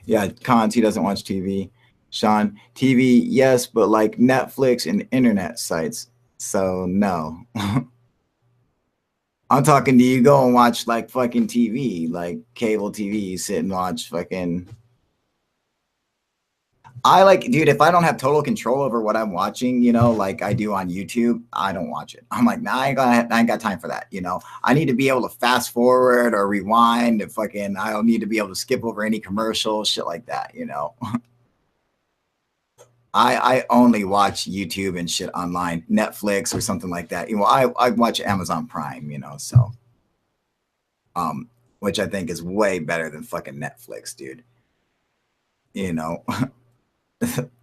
Yeah, Cons, he doesn't watch TV. Sean, TV, yes, but like Netflix and internet sites. So no. I'm talking to you go and watch like fucking TV, like cable TV, sit and watch fucking I like, dude, if I don't have total control over what I'm watching, you know, like I do on YouTube, I don't watch it. I'm like, nah, I ain't got time for that. You know, I need to be able to fast forward or rewind and fucking, I don't need to be able to skip over any commercials, shit like that, you know. I only watch YouTube and shit online, Netflix or something like that. You know, I watch Amazon Prime, you know, so, which I think is way better than fucking Netflix, dude. You know,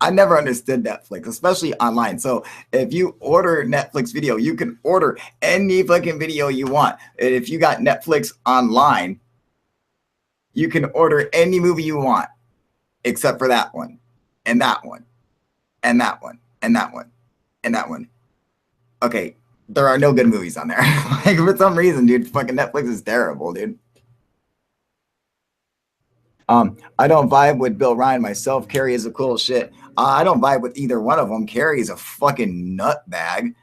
I never understood Netflix, especially online. So if you order Netflix video, you can order any fucking video you want. And if you got Netflix online, you can order any movie you want, except for that one, and that one, and that one, and that one, and that one. Okay, there are no good movies on there. Like for some reason, dude, fucking Netflix is terrible, dude. I don't vibe with Bill Ryan myself. Carrie is a cool shit. I don't vibe with either one of them. Carrie is a fucking nutbag,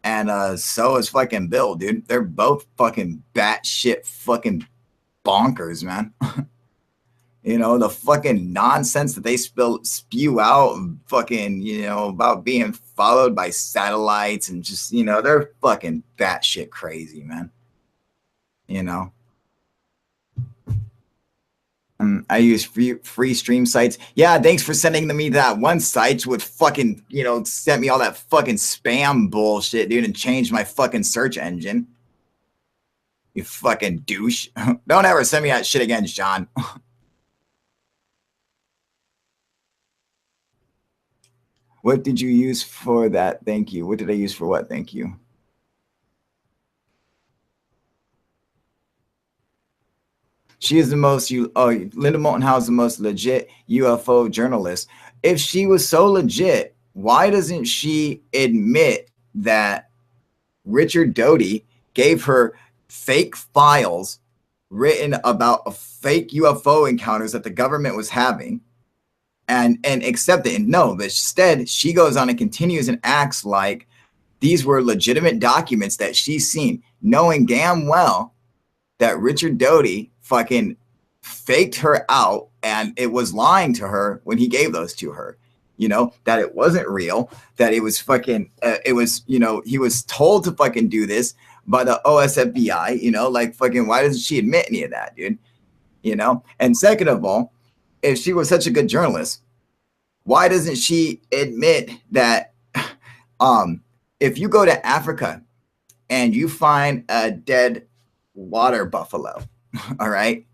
and so is fucking Bill, dude. They're both fucking batshit fucking bonkers, man. You know, the fucking nonsense that they spew out, fucking, you know, about being followed by satellites and just, you know, they're fucking batshit crazy, man. You know. I use free stream sites. Yeah, thanks for sending me that one site with fucking, you know, sent me all that fucking spam bullshit, dude, and changed my fucking search engine. You fucking douche. Don't ever send me that shit again, Sean. What did you use for that? Thank you. What did I use for what? Thank you. She is the most Linda Moulton Howe is the most legit UFO journalist. If she was so legit, why doesn't she admit that Richard Doty gave her fake files written about a fake UFO encounters that the government was having and accept it? And no, but instead she goes on and continues and acts like these were legitimate documents that she's seen, knowing damn well that Richard Doty fucking faked her out and it was lying to her when he gave those to her. You know, that it wasn't real, that it was fucking, it was, you know, he was told to fucking do this by the OSFBI, you know, like fucking, why doesn't she admit any of that, dude? You know, and second of all, if she was such a good journalist, why doesn't she admit that if you go to Africa and you find a dead water buffalo, all right,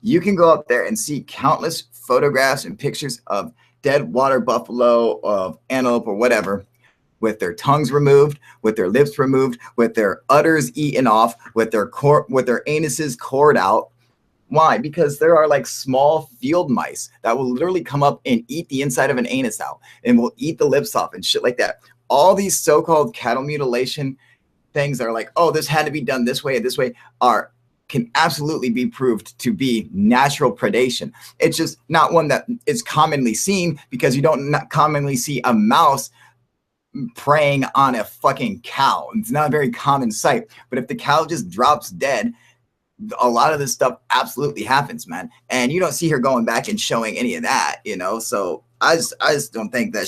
you can go up there and see countless photographs and pictures of dead water buffalo, of antelope or whatever, with their tongues removed, with their lips removed, with their udders eaten off, with their anuses cored out. Why? Because there are like small field mice that will literally come up and eat the inside of an anus out and will eat the lips off and shit like that. All these so-called cattle mutilation things that are like, oh, this had to be done this way, can absolutely be proved to be natural predation. It's just not one that is commonly seen, because you don't not commonly see a mouse preying on a fucking cow. It's not a very common sight. But if the cow just drops dead, a lot of this stuff absolutely happens, man. And you don't see her going back and showing any of that, you know? So I just don't think that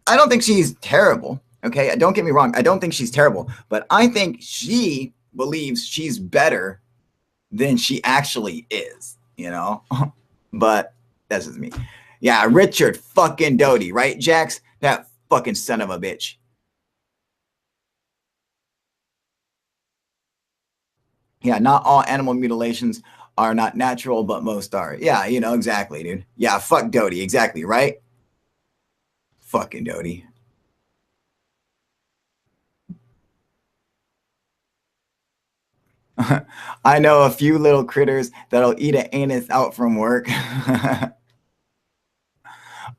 I don't think she's terrible. Okay. Don't get me wrong. I don't think she's terrible, but I think she believes she's better than she actually is, you know? But that's just me. Yeah. Richard fucking Doty, right, Jax? That fucking son of a bitch. Yeah, not all animal mutilations are not natural, but most are. Yeah, you know, exactly, dude. Yeah, fuck Doty, exactly, right? Fucking Doty. I know a few little critters that'll eat an anus out from work.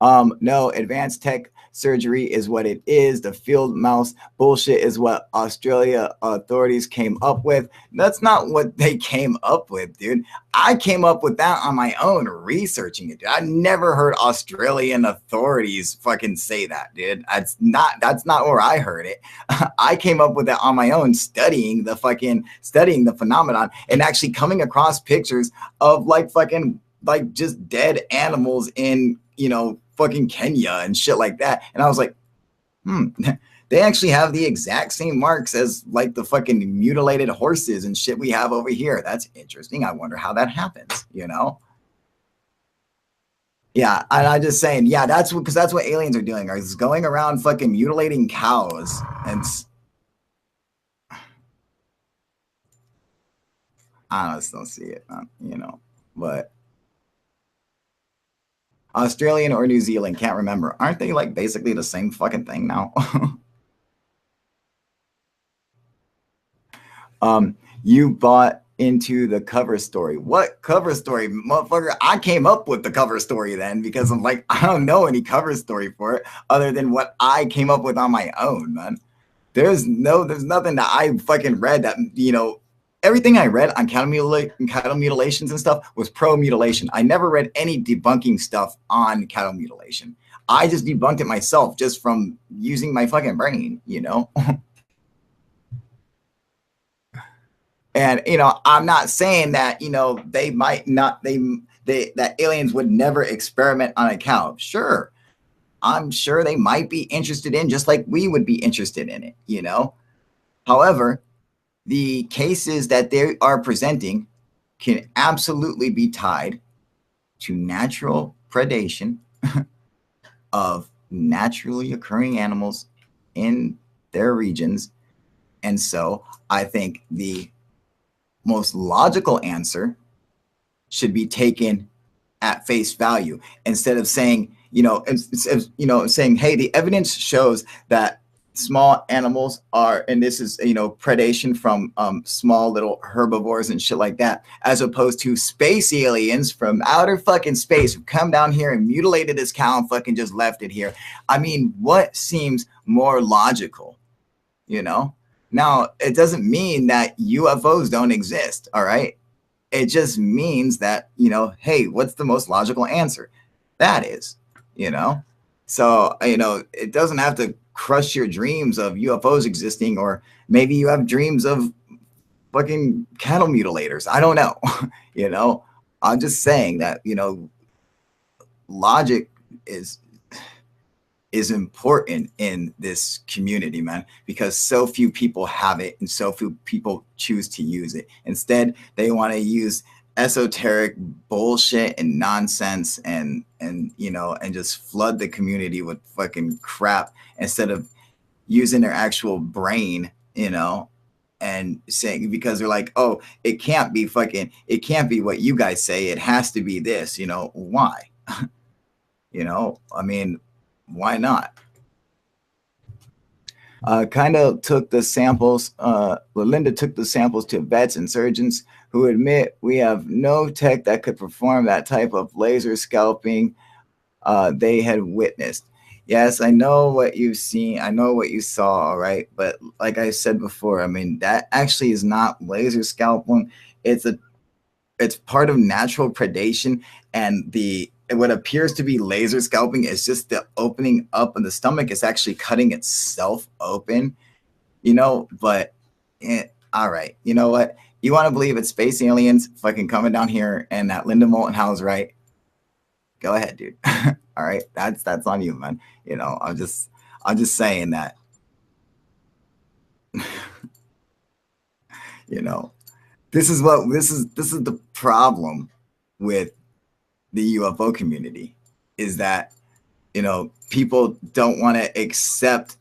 No, advanced tech surgery is what it is. The field mouse bullshit is what Australia authorities came up with. That's not what they came up with, dude. I came up with that on my own, researching it, dude. I never heard Australian authorities fucking say that, dude. That's not where I heard it. I came up with that on my own, studying the phenomenon and actually coming across pictures of like just dead animals in, you know, fucking Kenya and shit like that. And I was like, they actually have the exact same marks as like the fucking mutilated horses and shit we have over here. That's interesting. I wonder how that happens, you know? Yeah, and I'm just saying, yeah, that's what aliens are doing, is going around fucking mutilating cows. And I just don't see it, you know, but Australian or New Zealand, can't remember. Aren't they like basically the same fucking thing now? You bought into the cover story. What cover story, motherfucker? I came up with the cover story then, because I'm like, I don't know any cover story for it other than what I came up with on my own, man. There's nothing that I fucking read that, you know, everything I read on cattle mutilations and stuff was pro mutilation. I never read any debunking stuff on cattle mutilation. I just debunked it myself just from using my fucking brain, you know? And, you know, I'm not saying that, you know, that aliens would never experiment on a cow. Sure. I'm sure they might be interested in, just like we would be interested in it, you know? However, the cases that they are presenting can absolutely be tied to natural predation of naturally occurring animals in their regions. And so I think the most logical answer should be taken at face value, instead of saying, saying, hey, the evidence shows that small animals are, and this is, you know, predation from small little herbivores and shit like that, as opposed to space aliens from outer fucking space who come down here and mutilated this cow and fucking just left it here. I mean, what seems more logical, you know? Now, it doesn't mean that UFOs don't exist, all right? It just means that, you know, hey, what's the most logical answer? That is, you know? So, you know, it doesn't have to crush your dreams of UFOs existing, or maybe you have dreams of fucking cattle mutilators. I don't know, you know? I'm just saying that, you know, logic is important in this community, man, because so few people have it and so few people choose to use it. Instead, they want to use esoteric bullshit and nonsense, and and just flood the community with fucking crap instead of using their actual brain, and saying, because they're like, oh, it can't be what you guys say, it has to be this. Why? I mean, why not? Kind of took the samples. Linda took the samples to vets and surgeons who admit we have no tech that could perform that type of laser scalping they had witnessed. Yes, I know what you've seen. I know what you saw. All right. But like I said before, I mean, that actually is not laser scalping. It's part of natural predation. And what appears to be laser scalping is just the opening up of the stomach. Is actually cutting itself open, but all right. You know what? You want to believe it's space aliens fucking coming down here and that Linda Moulton Howe's right? Go ahead, dude. All right. That's on you, man. I'm just saying that, this is the problem with the UFO community, is that, people don't want to accept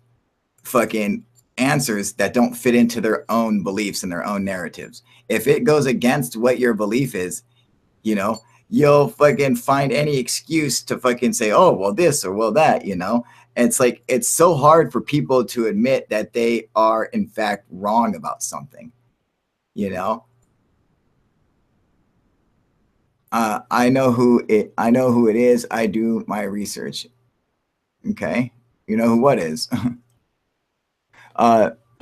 fucking answers that don't fit into their own beliefs and their own narratives. If it goes against what your belief is, you'll fucking find any excuse to fucking say, oh, well, this or well, that, It's like, it's so hard for people to admit that they are in fact wrong about something, I know who it is. I do my research. Okay. You know who what is?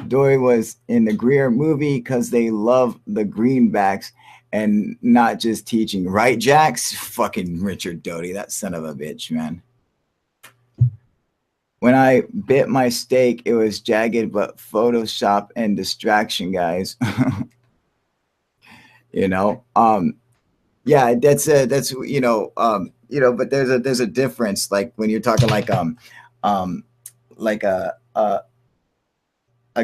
Dory was in the Greer movie because they love the greenbacks and not just teaching, right, Jax? Fucking Richard Doty, that son of a bitch, man. When I bit my steak, it was jagged, but Photoshop and distraction, guys. Yeah, that's but there's a difference, like when you're talking like a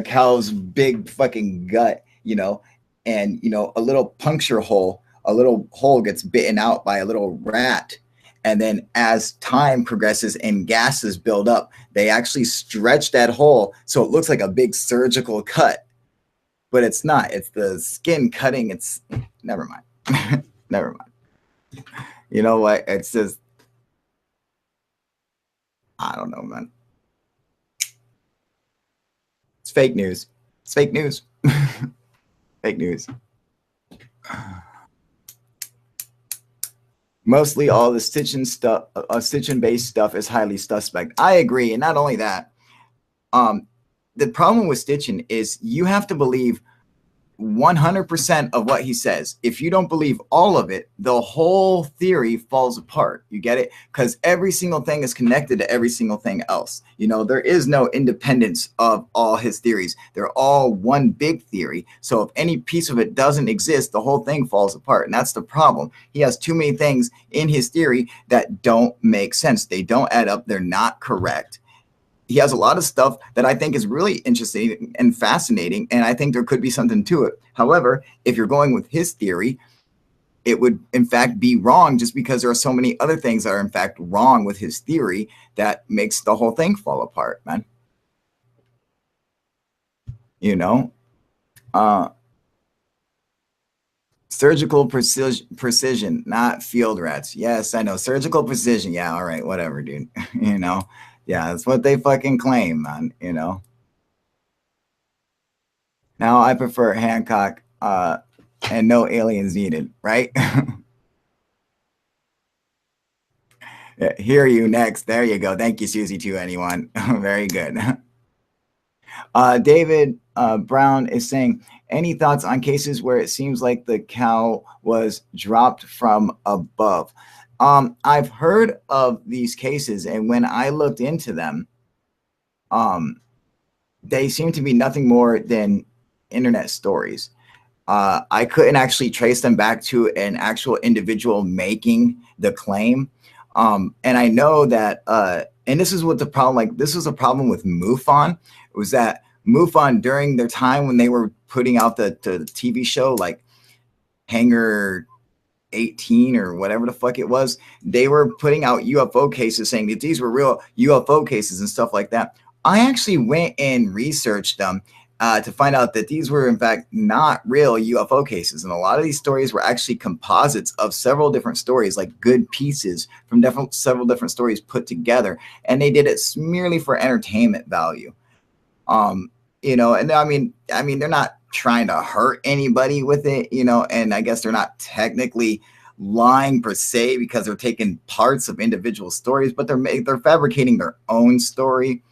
cow's big fucking gut, and a little puncture hole, a little hole gets bitten out by a little rat, and then as time progresses and gases build up, they actually stretch that hole so it looks like a big surgical cut, but it's not. It's the skin cutting. It's never mind. Never mind. You know what? It's just, I don't know, man. It's fake news. It's fake news. Fake news. Mostly all the stitching-based stuff is highly suspect. I agree, and not only that, the problem with stitching is you have to believe 100% of what he says. If you don't believe all of it, the whole theory falls apart. You get it? Because every single thing is connected to every single thing else. There is no independence of all his theories. They're all one big theory. So if any piece of it doesn't exist, the whole thing falls apart. And that's the problem. He has too many things in his theory that don't make sense. They don't add up. They're not correct. He has a lot of stuff that I think is really interesting and fascinating, and I think there could be something to it. However, if you're going with his theory, it would in fact be wrong, just because there are so many other things that are in fact wrong with his theory that makes the whole thing fall apart, man. Surgical precision, not field rats. Yes, I know. Surgical precision. Yeah, all right, whatever, dude. Yeah, that's what they fucking claim, man, Now I prefer Hancock and no aliens needed, right? Yeah, hear you next. There you go. Thank you, Susie, to anyone. Very good. David Brown is saying, any thoughts on cases where it seems like the cow was dropped from above? I've heard of these cases, and when I looked into them, they seem to be nothing more than internet stories. I couldn't actually trace them back to an actual individual making the claim. And I know that, and this is what the problem, like this was a problem with MUFON, was that MUFON during their time when they were putting out the TV show, like Hangar 18 or whatever the fuck it was, they were putting out UFO cases saying that these were real UFO cases and stuff like that. I actually went and researched them to find out that these were in fact not real UFO cases. And a lot of these stories were actually composites of several different stories, like good pieces from several different stories put together. And they did it merely for entertainment value. You know, and I mean, they're not trying to hurt anybody with it, you know, and I guess they're not technically lying per se because they're taking parts of individual stories, but they're fabricating their own story.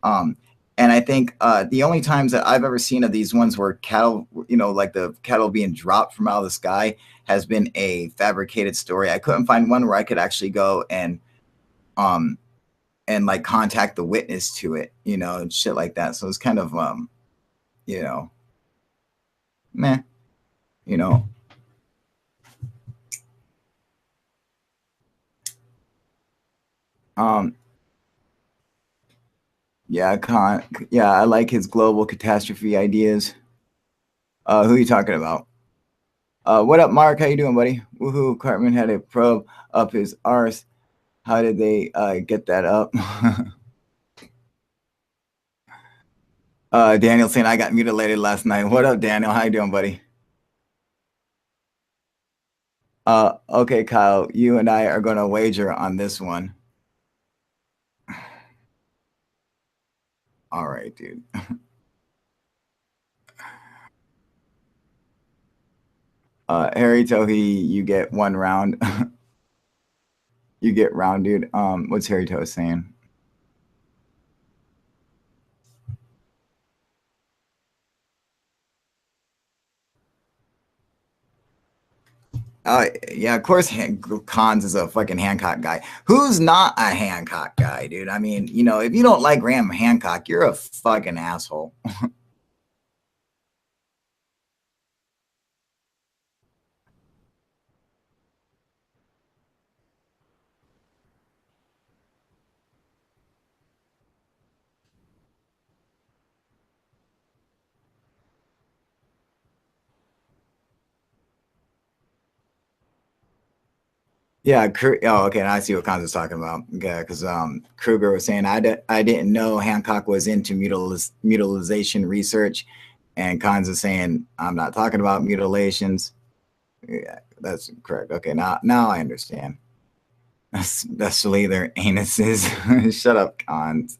And I think the only times that I've ever seen of these ones where cattle, you know, like the cattle being dropped from out of the sky has been a fabricated story. I couldn't find one where I could actually go and like contact the witness to it, you know, and shit like that. So it's kind of, you know, meh, you know. Yeah, I like his global catastrophe ideas. Who are you talking about? What up, Mark? How you doing, buddy? Woohoo! Cartman had a probe up his arse. How did they get that up? Daniel saying I got mutilated last night. What up, Daniel? How you doing, buddy? Okay, Kyle, you and I are going to wager on this one. All right, dude. Harry Tohi, you get 1 round. You get round, dude. What's Harry Tohi saying? Yeah, of course, Cons is a fucking Hancock guy. Who's not a Hancock guy, dude? I mean, you know, if you don't like Graham Hancock, you're a fucking asshole. Yeah, oh, okay. Now I see what Cons is talking about. Yeah, because Kruger was saying I didn't know Hancock was into mutilization research, and Cons is saying I'm not talking about mutilations. Yeah, that's correct. Okay, now I understand. Especially their anuses. Shut up, Cons.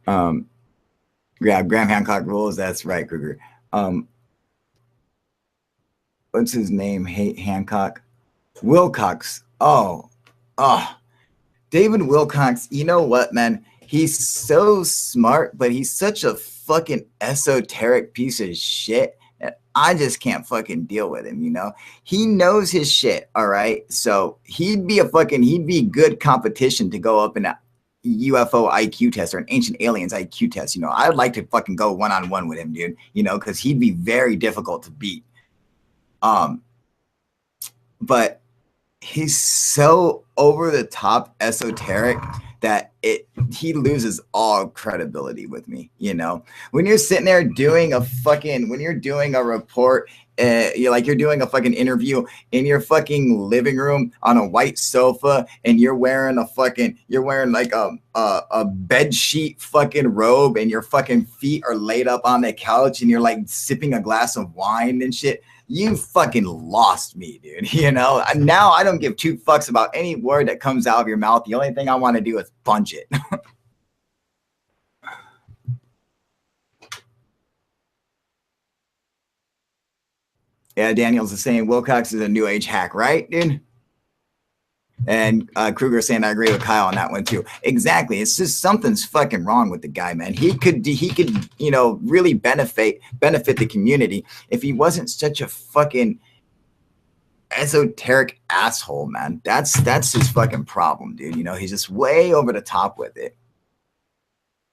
Yeah, Graham Hancock rules. That's right, Kruger. What's his name? Hancock. Wilcox. Oh, David Wilcox. You know what, man? He's so smart, but he's such a fucking esoteric piece of shit that I just can't fucking deal with him. You know, he knows his shit. All right, so he'd be good competition to go up in a UFO IQ test or an Ancient Aliens IQ test. You know, I'd like to fucking go one-on-one with him, dude. You know, because he'd be very difficult to beat. But he's so over the top esoteric that he loses all credibility with me. You know, when you're sitting there doing when you're doing a report, you're doing a fucking interview in your fucking living room on a white sofa, and you're wearing like a bed sheet fucking robe, and your fucking feet are laid up on the couch, and you're like sipping a glass of wine and shit. You fucking lost me, dude. You know, now I don't give 2 fucks about any word that comes out of your mouth. The only thing I want to do is punch it. Yeah, Daniel's is saying Wilcox is a new age hack, right, dude? And Kruger saying I agree with Kyle on that one too. Exactly. It's just something's fucking wrong with the guy, man. He could, you know, really benefit the community if he wasn't such a fucking esoteric asshole, man. That's his fucking problem, dude. You know, he's just way over the top with it.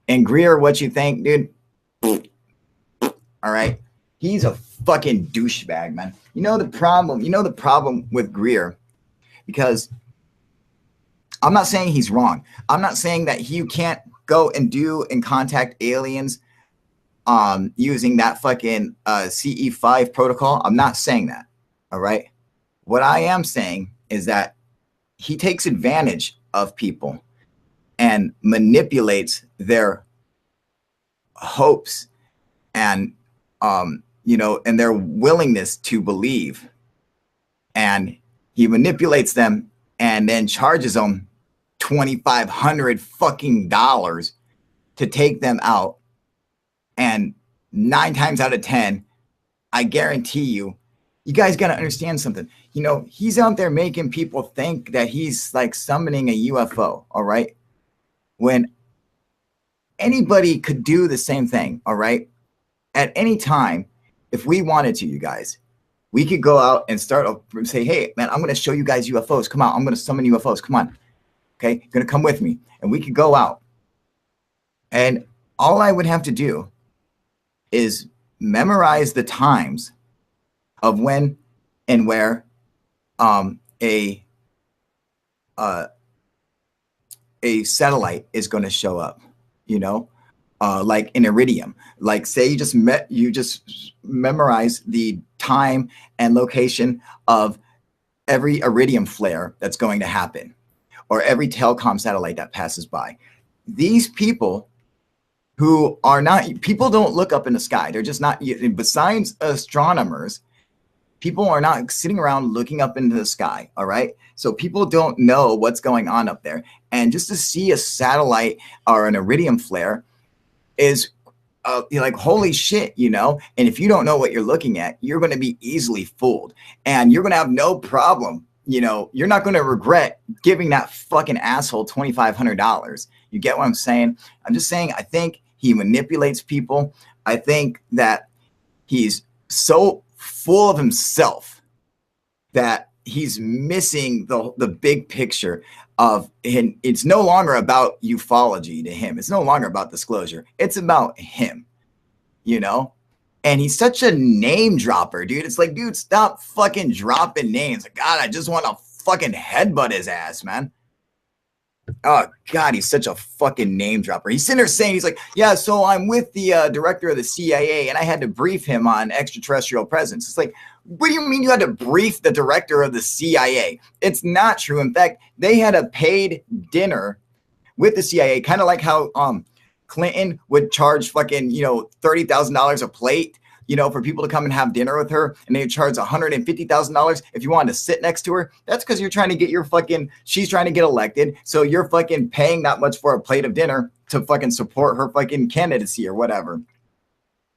And Greer, what you think, dude? All right. He's a fucking douchebag, man. You know the problem with Greer, because I'm not saying he's wrong. I'm not saying that you can't go and contact aliens using that fucking CE5 protocol. I'm not saying that. All right. What I am saying is that he takes advantage of people and manipulates their hopes and and their willingness to believe, and he manipulates them and then charges them $2,500 fucking dollars to take them out. And 9 times out of 10, I guarantee you, you guys got to understand something. He's out there making people think that he's like summoning a UFO. All right. When anybody could do the same thing. All right. At any time, if we wanted to, you guys, we could go out and say, hey, man, I'm going to show you guys UFOs. Come on. I'm going to summon UFOs. Come on. Okay. You're going to come with me. And we could go out. And all I would have to do is memorize the times of when and where a satellite is going to show up, like an iridium. Like say you just memorize the time and location of every iridium flare that's going to happen, or every telecom satellite that passes by. These people who are not, people don't look up in the sky. They're just not, besides astronomers, people are not sitting around looking up into the sky. All right. So people don't know what's going on up there. And just to see a satellite or an iridium flare is you're like, holy shit, And if you don't know what you're looking at, you're going to be easily fooled, and you're going to have no problem. You're not going to regret giving that fucking asshole $2,500. You get what I'm saying? I'm just saying, I think he manipulates people. I think that he's so full of himself that he's missing the big picture of him. It's no longer about ufology to him. It's no longer about disclosure. It's about him, And he's such a name dropper, dude. It's like, dude, stop fucking dropping names. Like, God, I just want to fucking headbutt his ass, man. Oh, God, he's such a fucking name dropper. He's sitting there saying, he's like, yeah, so I'm with the director of the CIA, and I had to brief him on extraterrestrial presence. It's like, what do you mean you had to brief the director of the CIA? It's not true. In fact, they had a paid dinner with the CIA, kind of like how Clinton would charge fucking, $30,000 a plate, for people to come and have dinner with her, and they would charge $150,000 if you wanted to sit next to her. That's because you're trying to get she's trying to get elected. So you're fucking paying that much for a plate of dinner to fucking support her fucking candidacy or whatever.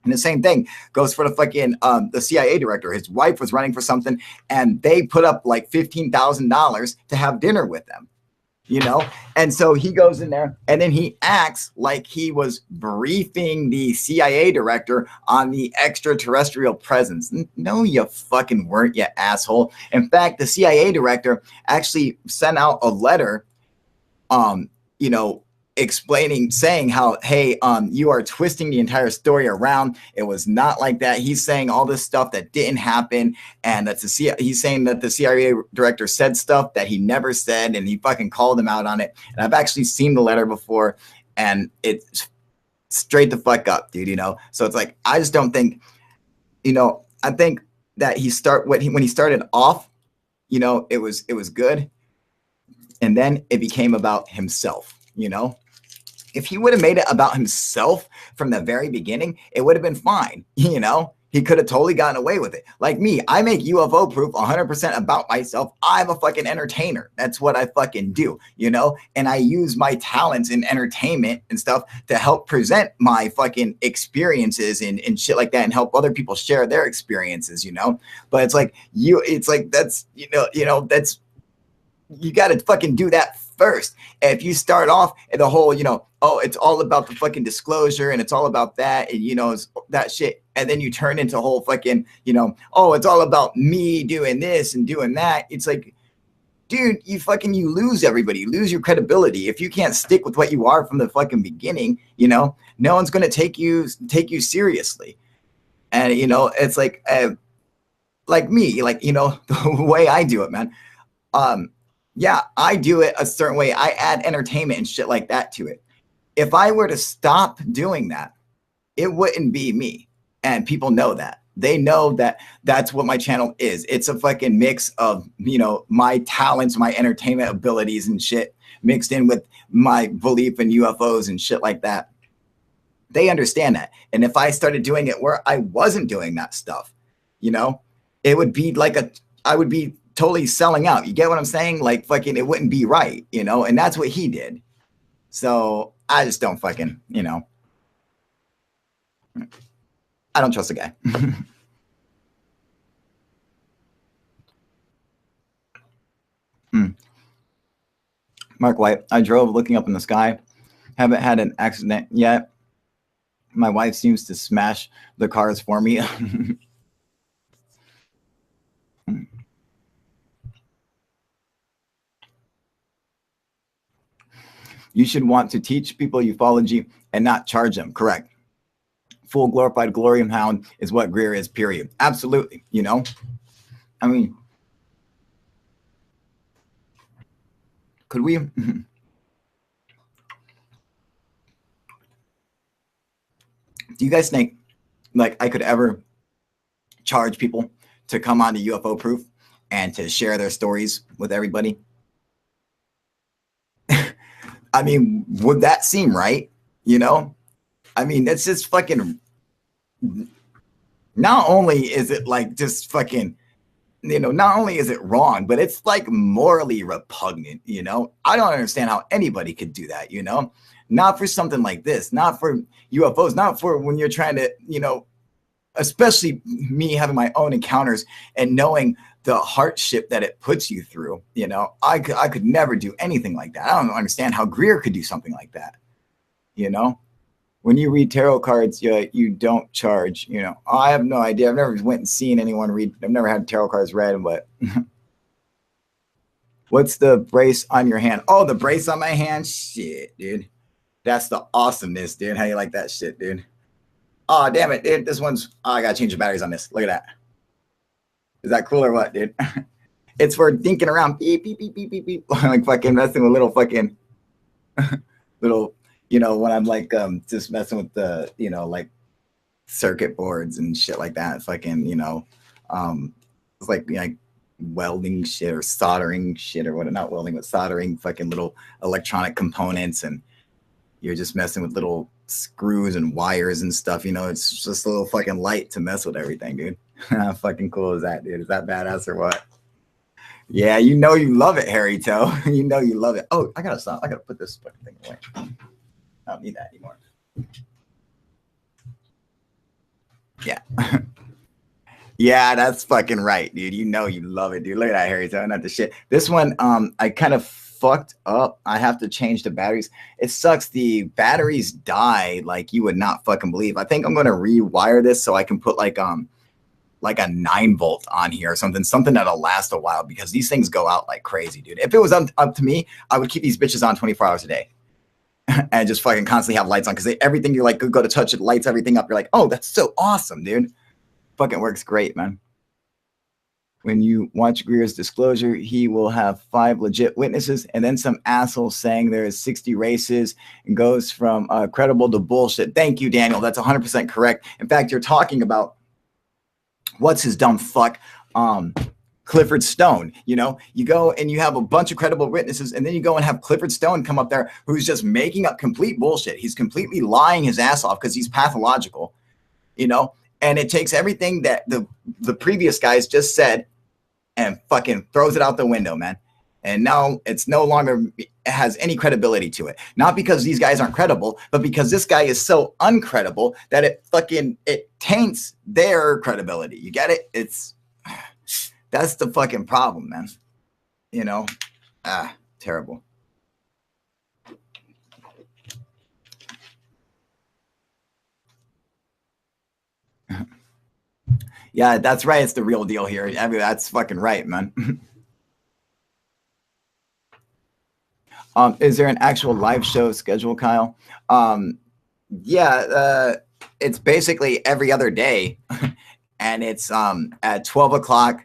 And the same thing goes for the fucking the CIA director. His wife was running for something, and they put up like $15,000 to have dinner with them. And so he goes in there, and then he acts like he was briefing the CIA director on the extraterrestrial presence. No, you fucking weren't, you asshole. In fact, the CIA director actually sent out a letter, saying how, hey, you are twisting the entire story around. It was not like that. He's saying all this stuff that didn't happen, and he's saying that the CIA director said stuff that he never said, and he fucking called him out on it. And I've actually seen the letter before, and it's straight the fuck up, dude. So it's like, I just don't think, I think that when he started off, it was good, and then it became about himself. If he would have made it about himself from the very beginning, it would have been fine. He could have totally gotten away with it. Like me, I make UFO proof 100% about myself. I'm a fucking entertainer. That's what I fucking do, and I use my talents in entertainment and stuff to help present my fucking experiences and shit like that, and help other people share their experiences, But it's like, that's, that's, you got to fucking do that first. And if you start off at the whole, it's all about the fucking disclosure, and it's all about that, and that shit, and then you turn into a whole fucking, it's all about me doing this and doing that. It's like, dude, you lose everybody, you lose your credibility if you can't stick with what you are from the fucking beginning. No one's gonna take you seriously. And it's like me, the way I do it, man. Yeah, I do it a certain way. I add entertainment and shit like that to it. If I were to stop doing that, it wouldn't be me. And people know that. They know that that's what my channel is. It's a fucking mix of, you know, my talents, my entertainment abilities and shit mixed in with my belief in UFOs and shit like that. They understand that. And if I started doing it where I wasn't doing that stuff, you know, it would be like I would be totally selling out. You get what I'm saying? Like fucking, it wouldn't be right, you know? And that's what he did. So I just don't fucking, you know, I don't trust the guy. Mark White, I drove looking up in the sky. Haven't had an accident yet. My wife seems to smash the cars for me. You should want to teach people ufology and not charge them. Correct. Full glorified glorium hound is what Greer is, period. Absolutely. You know, I mean, could we? Do you guys think like I could ever charge people to come on to UFO Proof and to share their stories with everybody? I mean, would that seem right? You know, I mean, it's just fucking. Not only is it like just fucking, you know, not only is it wrong, but it's like morally repugnant. You know, I don't understand how anybody could do that. You know, not for something like this, not for UFOs, not for when you're trying to, you know, especially me having my own encounters and knowing the hardship that it puts you through. You know, I could never do anything like that. I don't understand how Greer could do something like that. You know, when you read tarot cards, you don't charge. You know, I have no idea. I've never went and seen anyone read. I've never had tarot cards read, but what's the brace on your hand? Oh, the brace on my hand? Shit, dude. That's the awesomeness, dude. How you like that shit, dude? Oh, damn it, dude. This one's, oh, I gotta change the batteries on this. Look at that. Is that cool or what, dude? It's for dinking around. Beep, beep, beep, beep, beep, beep. Like fucking messing with little fucking little, you know, when I'm like just messing with the, you know, like circuit boards and shit like that. Fucking, you know, it's like welding shit or soldering shit or what, not welding, but soldering fucking little electronic components, and you're just messing with little screws and wires and stuff, you know. It's just a little fucking light to mess with everything, dude. How fucking cool is that, dude? Is that badass or what? Yeah, you know you love it, Harry Toe. You know you love it. Oh, I gotta stop. I gotta put this fucking thing away. I don't need that anymore. Yeah. Yeah, that's fucking right, dude. You know you love it, dude. Look at that, Harry Toe. Not the shit. This one, I kind of fucked up. I have to change the batteries. It sucks. The batteries die like you would not fucking believe. I think I'm gonna rewire this so I can put like a 9-volt on here or something that'll last a while, because these things go out like crazy, dude. If it was up to me, I would keep these bitches on 24 hours a day and just fucking constantly have lights on, because everything you like go to touch it lights everything up. You're like, oh, that's so awesome, dude. Fucking works great, man. When you watch Greer's disclosure, he will have 5 legit witnesses and then some asshole saying there is 60 races and goes from credible to bullshit. Thank you, Daniel. That's 100% correct. In fact, you're talking about what's his dumb fuck, Clifford Stone. You know, you go and you have a bunch of credible witnesses, and then you go and have Clifford Stone come up there who's just making up complete bullshit. He's completely lying his ass off because he's pathological, you know, and it takes everything that the previous guys just said and fucking throws it out the window, man. And now it's no longer has any credibility to it. Not because these guys aren't credible, but because this guy is so uncredible that it taints their credibility. You get it? That's the fucking problem, man. You know? Terrible. Yeah, that's right. It's the real deal here. I mean, that's fucking right, man. Is there an actual live show schedule, Kyle? Yeah, it's basically every other day, and it's at 12 o'clock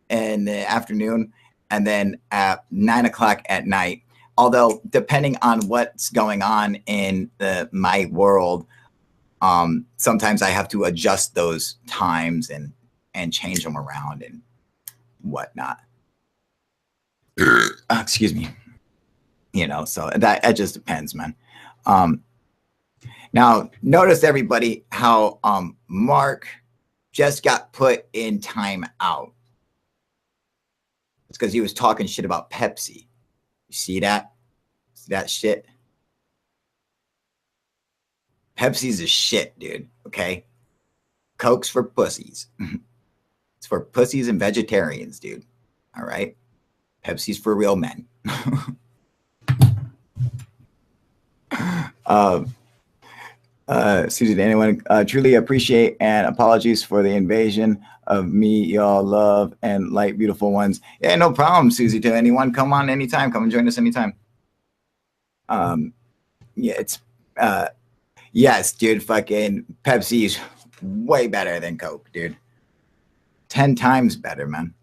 in the afternoon, and then at 9 o'clock at night. Although, depending on what's going on in my world, sometimes I have to adjust those times and change them around and whatnot. Excuse me. You know, so that just depends, man. Now, notice everybody how Mark just got put in time out. It's because he was talking shit about Pepsi. You see that? See that shit? Pepsi's a shit, dude. Okay? Coke's for pussies. It's for pussies and vegetarians, dude. All right? Pepsi's for real men. Susie, anyone truly appreciate and apologies for the invasion of me, y'all love and light, beautiful ones. Yeah, no problem, Susie. To anyone, come on anytime. Come and join us anytime. Yeah, it's yes, dude. Fucking Pepsi's way better than Coke, dude. 10 times better, man.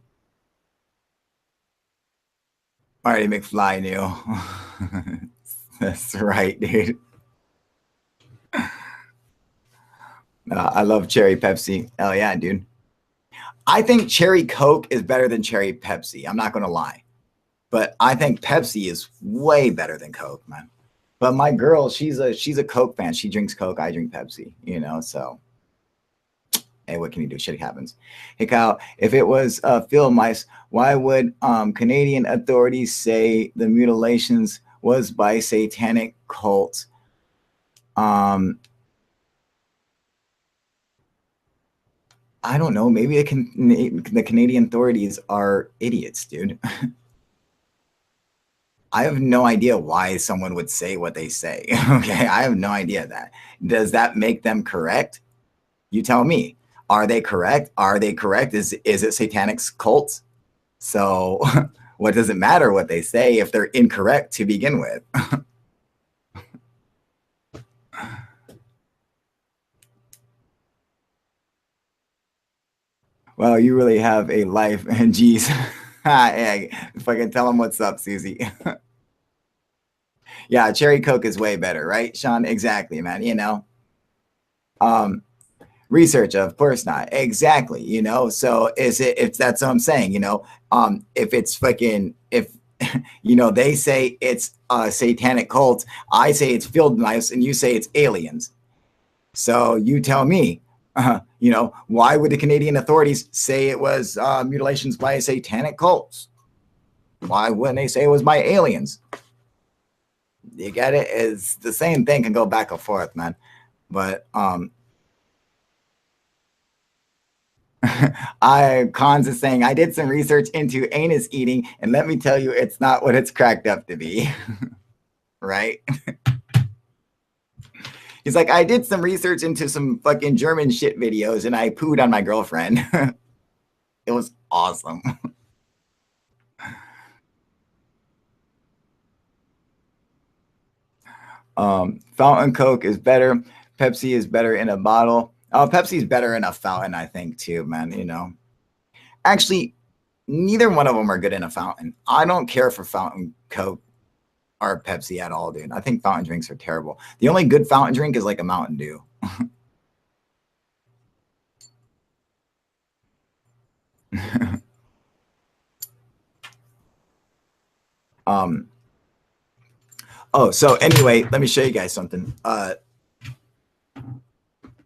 Marty McFly knew. That's right, dude. I love cherry Pepsi. Hell yeah, dude. I think cherry Coke is better than cherry Pepsi. I'm not going to lie. But I think Pepsi is way better than Coke, man. But my girl, she's a Coke fan. She drinks Coke. I drink Pepsi, you know, so. Hey, what can you do? Shit happens. Hey, Kyle, if it was field mice, why would Canadian authorities say the mutilations was by satanic cults? I don't know. Maybe the Canadian authorities are idiots, dude. I have no idea why someone would say what they say. Okay, I have no idea that. Does that make them correct? You tell me. Are they correct? Are they correct? Is it satanic cults? So what does it matter what they say if they're incorrect to begin with? Well, you really have a life. Jeez. Hey, if I can tell them what's up, Susie. Yeah, cherry Coke is way better, right, Sean? Exactly, man. You know, research, of course not. Exactly, you know. So is it? If that's what I'm saying, you know, if it's fucking, if you know, they say it's a satanic cult, I say it's field mice, and you say it's aliens. So you tell me, you know, why would the Canadian authorities say it was mutilations by satanic cults? Why wouldn't they say it was by aliens? You get it? It's the same thing, can go back and forth, man. But Cons is saying, I did some research into anus eating, and let me tell you, it's not what it's cracked up to be. Right? He's like, I did some research into some fucking German shit videos, and I pooed on my girlfriend. It was awesome. Fountain Coke is better. Pepsi is better in a bottle. Oh, Pepsi's better in a fountain, I think, too, man. You know, actually, neither one of them are good in a fountain. I don't care for fountain Coke or Pepsi at all, dude. I think fountain drinks are terrible. The only good fountain drink is like a Mountain Dew. Oh, so anyway, let me show you guys something.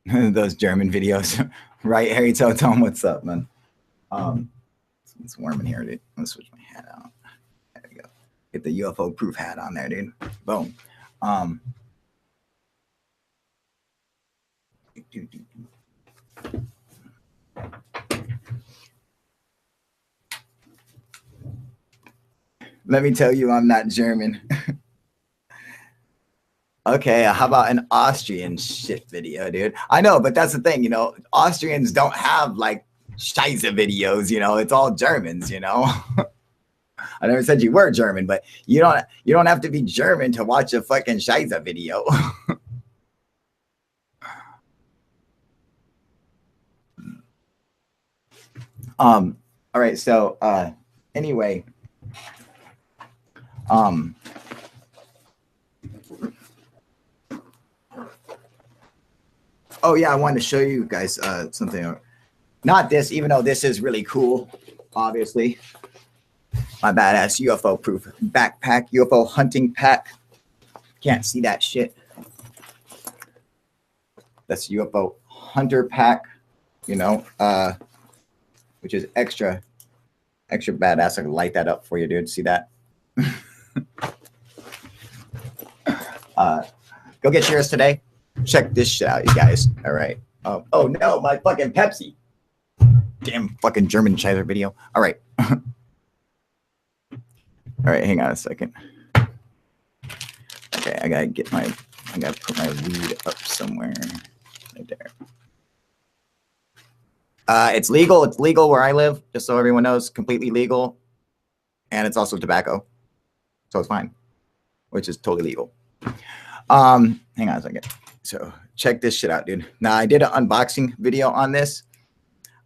Those German videos, right? Harry, tell them what's up, man. It's warm in here, dude. Let's switch my hat out. There we go. Get the UFO proof hat on there, dude. Boom. Let me tell you, I'm not German. Okay, how about an Austrian shit video, dude? I know, but that's the thing, you know, Austrians don't have like Scheisse videos, you know, it's all Germans, you know. I never said you were German, but you don't have to be German to watch a fucking Scheisse video. All right, so anyway, Oh yeah, I wanted to show you guys something. Not this, even though this is really cool, obviously. My badass UFO proof backpack, UFO hunting pack. Can't see that shit. That's UFO hunter pack, you know, which is extra badass. I can light that up for you, dude. See that? Go get yours today. Check this shit out, you guys. All right. Oh no, my fucking Pepsi. Damn fucking German Scheiser video. All right. All right, hang on a second. Okay, I gotta put my weed up somewhere. Right there. It's legal. It's legal where I live, just so everyone knows. Completely legal. And it's also tobacco. So it's fine. Which is totally legal. Hang on a second. So check this shit out, dude. Now I did an unboxing video on this.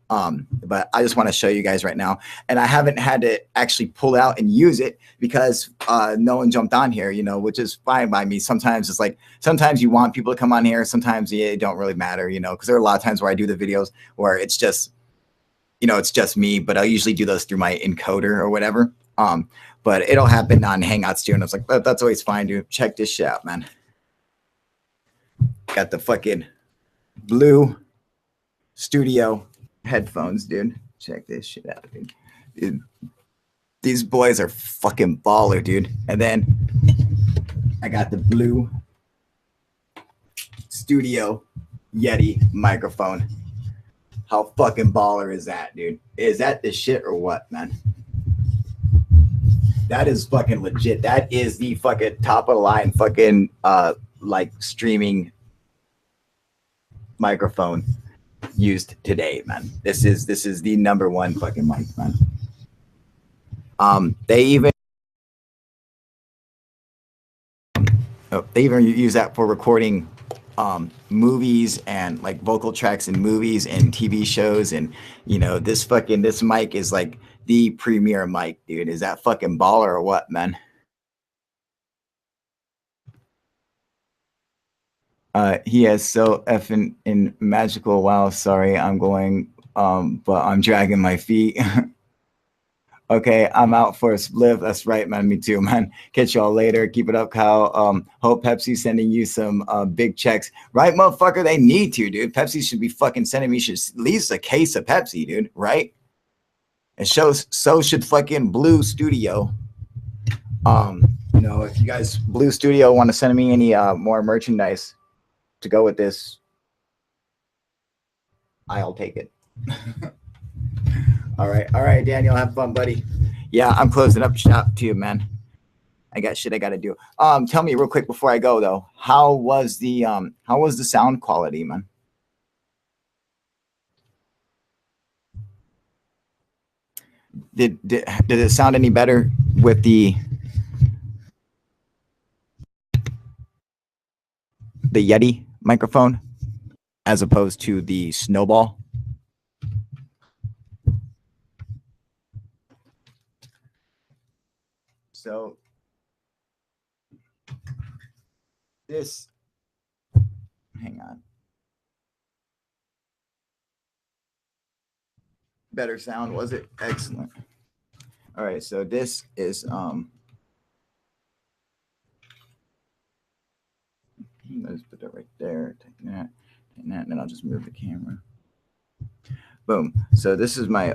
But I just want to show you guys right now. And I haven't had to actually pull out and use it because no one jumped on here, you know, which is fine by me. Sometimes it's like, sometimes you want people to come on here. Sometimes it don't really matter, you know, because there are a lot of times where I do the videos where it's just, you know, it's just me, but I'll usually do those through my encoder or whatever. But it'll happen on Hangouts too. And I was like, that's always fine, dude. Check this shit out, man. Got the fucking blue studio headphones, dude. Check this shit out, dude. These boys are fucking baller, dude. And then I got the blue studio Yeti microphone. How fucking baller is that, dude? Is that the shit or what, man? That is fucking legit. That is the fucking top of the line fucking like streaming microphone used today, man. This is the #1 fucking mic, man. They even use that for recording movies and like vocal tracks in movies and TV shows. And you know, this mic is like the premier mic, dude. Is that fucking baller or what, man? He has so effing in magical. Wow, sorry, I'm going, but I'm dragging my feet. Okay, I'm out for a spliff. That's right, man. Me too, man. Catch y'all later. Keep it up, Kyle. Hope Pepsi's sending you some big checks. Right, motherfucker? They need to, dude. Pepsi should be fucking sending me at least a case of Pepsi, dude. Right? And so should fucking Blue Studio. You know, if you guys Blue Studio want to send me any more merchandise to go with this, I'll take it. All right, Daniel, have fun, buddy. Yeah, I'm closing up shop too, man. I got shit I got to do. Tell me real quick before I go though, how was the sound quality, man? Did it sound any better with the Yeti microphone as opposed to the Snowball? So this, hang on. Better sound, was it? Excellent. All right, so this is let's put that right there. Take that, and then I'll just move the camera. Boom. So this is my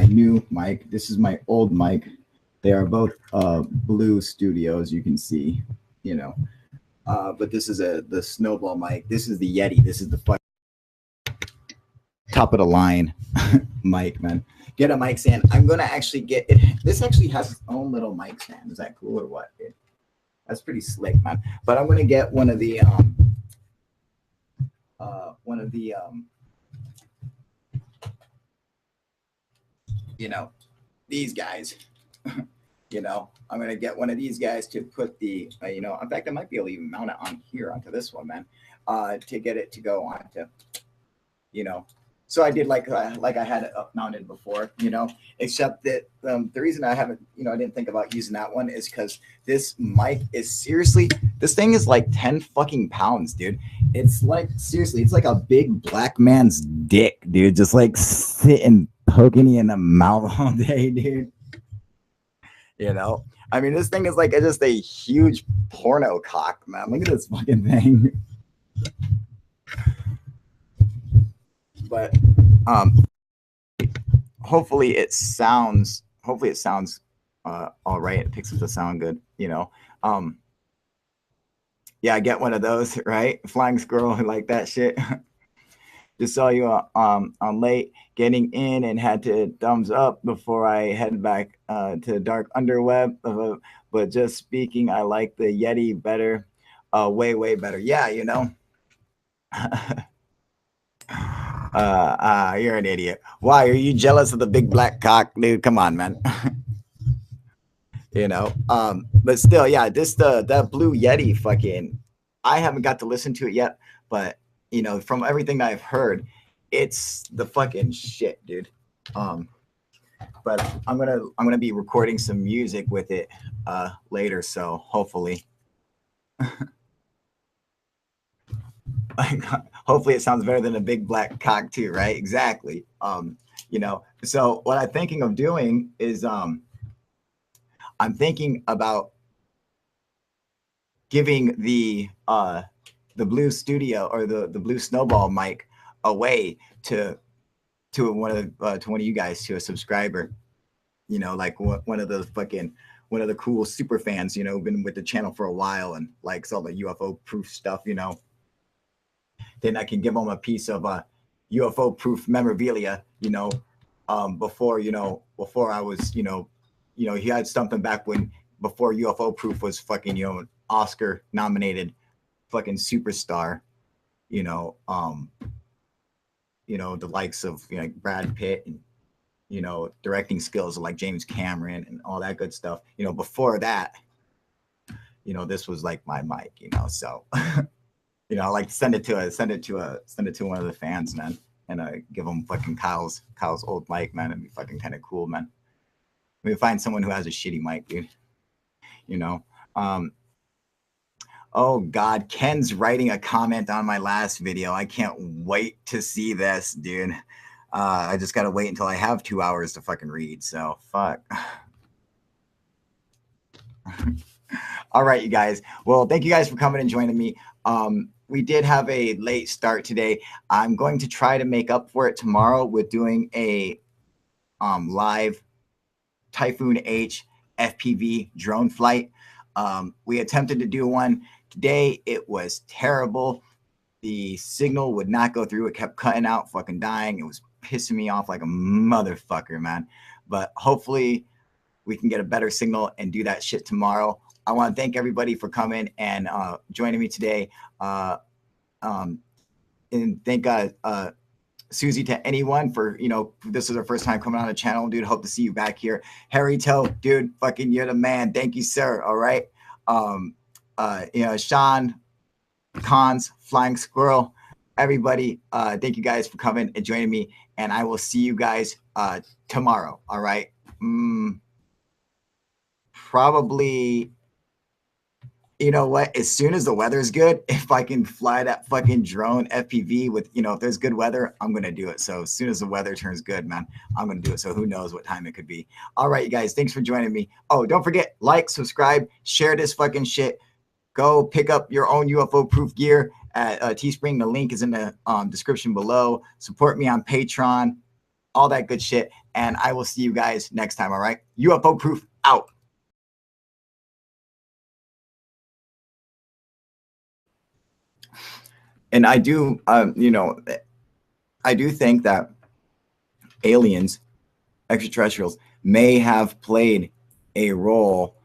new mic. This is my old mic. They are both Blue Studios, you can see, you know. But this is the Snowball mic. This is the Yeti. This is the top of the line mic, man. Get a mic stand. I'm gonna actually get it. This actually has its own little mic stand. Is that cool or what, dude? That's pretty slick, man. But I'm gonna get one of the you know, these guys. You know, I'm gonna get one of these guys to put the you know, in fact, I might be able to even mount it on here onto this one, man, to get it to go on to, you know, So I did like I had it up mounted before, you know, except that the reason I haven't, you know, I didn't think about using that one is because this mic is seriously, this thing is like 10 fucking pounds, dude. It's like, seriously, it's like a big black man's dick, dude. Just like sitting, poking you in the mouth all day, dude. You know, I mean, this thing is like just a huge porno cock, man. Look at this fucking thing. But hopefully it sounds all right. It picks up the sound good, you know. Yeah, I get one of those, right? Flying squirrel, like that shit. Just saw you on late getting in and had to thumbs up before I head back to dark underweb. But just speaking, I like the Yeti better, way better. Yeah, you know. You're an idiot. Why are you jealous of the big black cock, dude? Come on, man. You know, but still, yeah, this that blue Yeti fucking, I haven't got to listen to it yet, but you know, from everything that I've heard, it's the fucking shit, dude. But I'm gonna be recording some music with it later, so hopefully. Hopefully it sounds better than a big black cock too, right? Exactly. You know, so what I'm thinking of doing is I'm thinking about giving the blue studio or the blue snowball mic away to one of you guys, to a subscriber, you know, like one of the cool super fans, you know, been with the channel for a while and likes all the UFO proof stuff, you know. Then I can give them a piece of UFO proof memorabilia, you know, before I was, you know, he had something back when, before UFO proof was fucking, you know, Oscar nominated fucking superstar, you know, the likes of, you know, like Brad Pitt and, you know, directing skills like James Cameron and all that good stuff. You know, before that, you know, this was like my mic, you know, so you know, I like send it to one of the fans, man, and give them fucking Kyle's old mic, man. It'd be fucking kind of cool, man. We find someone who has a shitty mic, dude. You know. Oh God, Ken's writing a comment on my last video. I can't wait to see this, dude. I just gotta wait until I have 2 hours to fucking read. So fuck. All right, you guys. Well, thank you guys for coming and joining me. We did have a late start today. I'm going to try to make up for it tomorrow with doing a live Typhoon H FPV drone flight. We attempted to do one today. It was terrible. The signal would not go through. It kept cutting out, fucking dying. It was pissing me off like a motherfucker, man. But hopefully we can get a better signal and do that shit tomorrow. I want to thank everybody for coming and joining me today. And thank Susie, to anyone for, you know, this is our first time coming on the channel, dude. Hope to see you back here. Harry Toe, dude, fucking you're the man. Thank you, sir. All right. You know, Sean, Cons, Flying Squirrel, everybody, thank you guys for coming and joining me. And I will see you guys tomorrow. All right. Probably, you know what, as soon as the weather's good, if I can fly that fucking drone FPV with, you know, if there's good weather, I'm going to do it. So as soon as the weather turns good, man, I'm going to do it. So who knows what time it could be. All right, you guys, thanks for joining me. Oh, don't forget, like, subscribe, share this fucking shit. Go pick up your own UFO proof gear at Teespring. The link is in the description below. Support me on Patreon, all that good shit. And I will see you guys next time. All right. UFO proof out. And I do, you know, I do think that aliens, extraterrestrials, may have played a role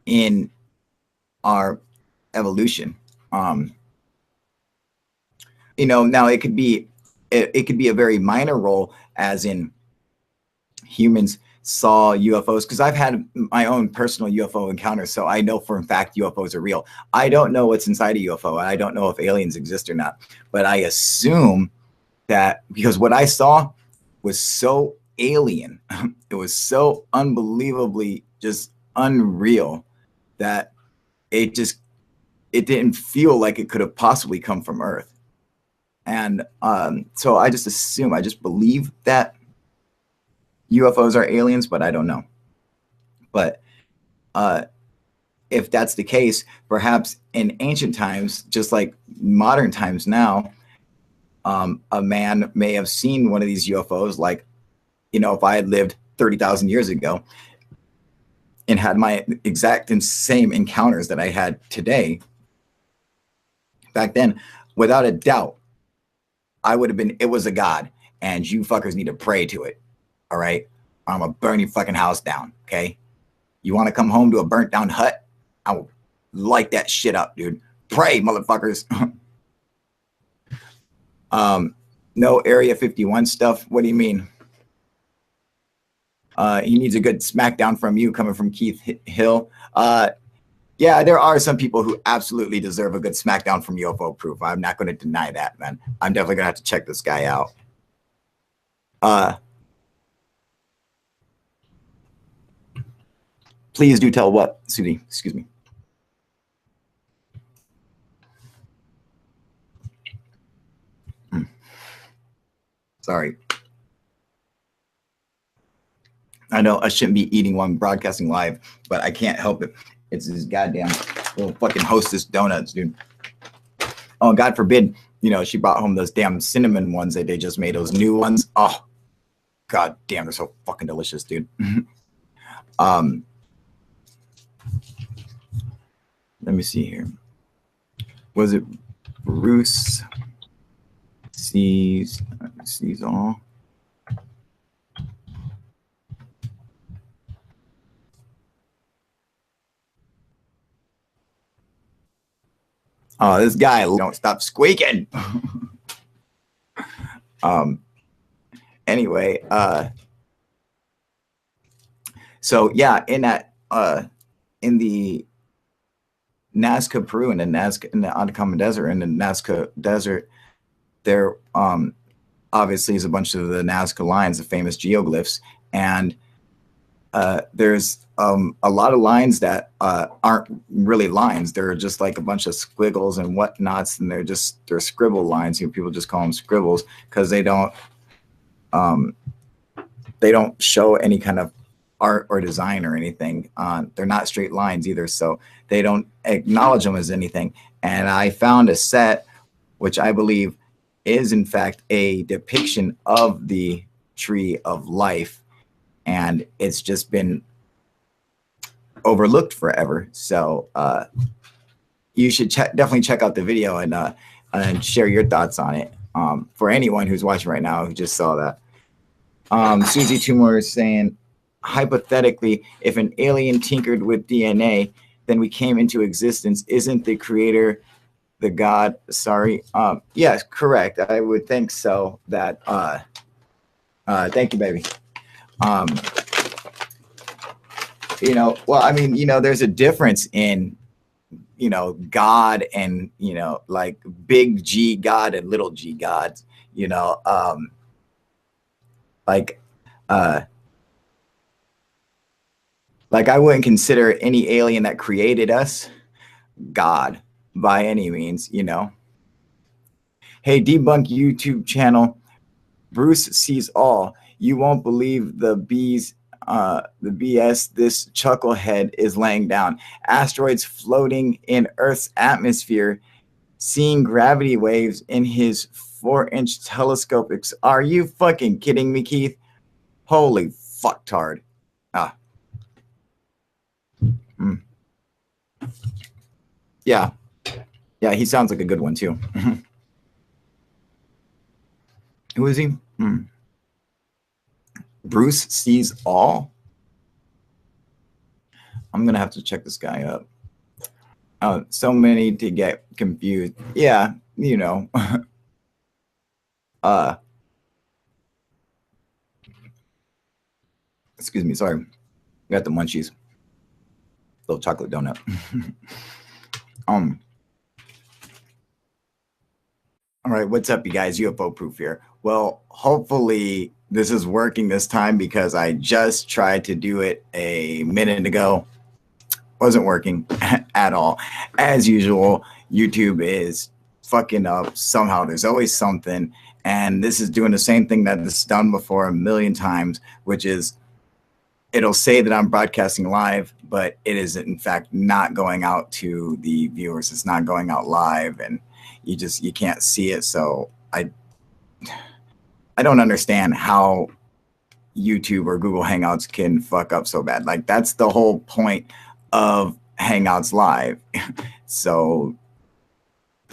in our evolution. You know, now it could be a very minor role, as in humans saw UFOs, because I've had my own personal UFO encounters, so I know for a fact UFOs are real. I don't know what's inside a UFO. I don't know if aliens exist or not, but I assume that, because what I saw was so alien. It was so unbelievably just unreal that it didn't feel like it could have possibly come from Earth. And so I just believe that UFOs are aliens, but I don't know. But if that's the case, perhaps in ancient times, just like modern times now, a man may have seen one of these UFOs. Like, if I had lived 30,000 years ago and had my exact and same encounters that I had today, back then, without a doubt, I would have been, it was a god, and you fuckers need to pray to it. All right? I'm gonna burn your fucking house down. Okay? You want to come home to a burnt down hut? I will light that shit up, dude. Pray, motherfuckers. No Area 51 stuff. What do you mean? He needs a good smackdown from you coming from Keith Hill. Yeah, there are some people who absolutely deserve a good smackdown from UFO Proof. I'm not going to deny that, man. I'm definitely going to have to check this guy out. Please do tell what, Sudi. Excuse me. Sorry. I know I shouldn't be eating while I'm broadcasting live, but I can't help it. It's this goddamn little fucking Hostess donuts, dude. Oh, God forbid, she brought home those damn cinnamon ones that they just made, those new ones. Oh, God damn, they're so fucking delicious, dude. Let me see here. Was it Bruce sees all? Oh, this guy don't stop squeaking. Anyway, so yeah, in the Nazca, Peru, and in the Atacama Desert, and the Nazca Desert, there obviously is a bunch of the Nazca lines, the famous geoglyphs, and there's a lot of lines that aren't really lines. They're just like a bunch of squiggles and whatnots, and they're scribble lines. People just call them scribbles because they don't show any kind of art or design or anything. They're not straight lines either, so they don't acknowledge them as anything. And I found a set which I believe is in fact a depiction of the tree of life, and it's just been overlooked forever. So you should definitely check out the video and share your thoughts on it. For anyone who's watching right now who just saw that. Susie Tumor is saying, hypothetically, if an alien tinkered with DNA, then we came into existence. Isn't the creator the god? Sorry. Yes, correct. I would think so. That thank you, baby. Well, I mean, there's a difference in, God and, like big G God and little G gods, like I wouldn't consider any alien that created us God by any means, Hey, debunk YouTube channel. Bruce sees all. You won't believe the BS this chucklehead is laying down. Asteroids floating in Earth's atmosphere, seeing gravity waves in his 4-inch telescope. Are you fucking kidding me, Keith? Holy fucktard. Yeah. Yeah, he sounds like a good one too. Who is he? Bruce sees all? I'm going to have to check this guy up. So many to get confused. Yeah, excuse me, sorry. Got the munchies. Little chocolate donut. All right, what's up, you guys? UFO Proof here. Well, hopefully this is working this time because I just tried to do it a minute ago. Wasn't working at all. As usual, YouTube is fucking up somehow. There's always something. And this is doing the same thing that it's done before a million times, which is it'll say that I'm broadcasting live, but it is in fact not going out to the viewers. It's not going out live, and you can't see it. So I don't understand how YouTube or Google Hangouts can fuck up so bad. Like that's the whole point of Hangouts Live. So,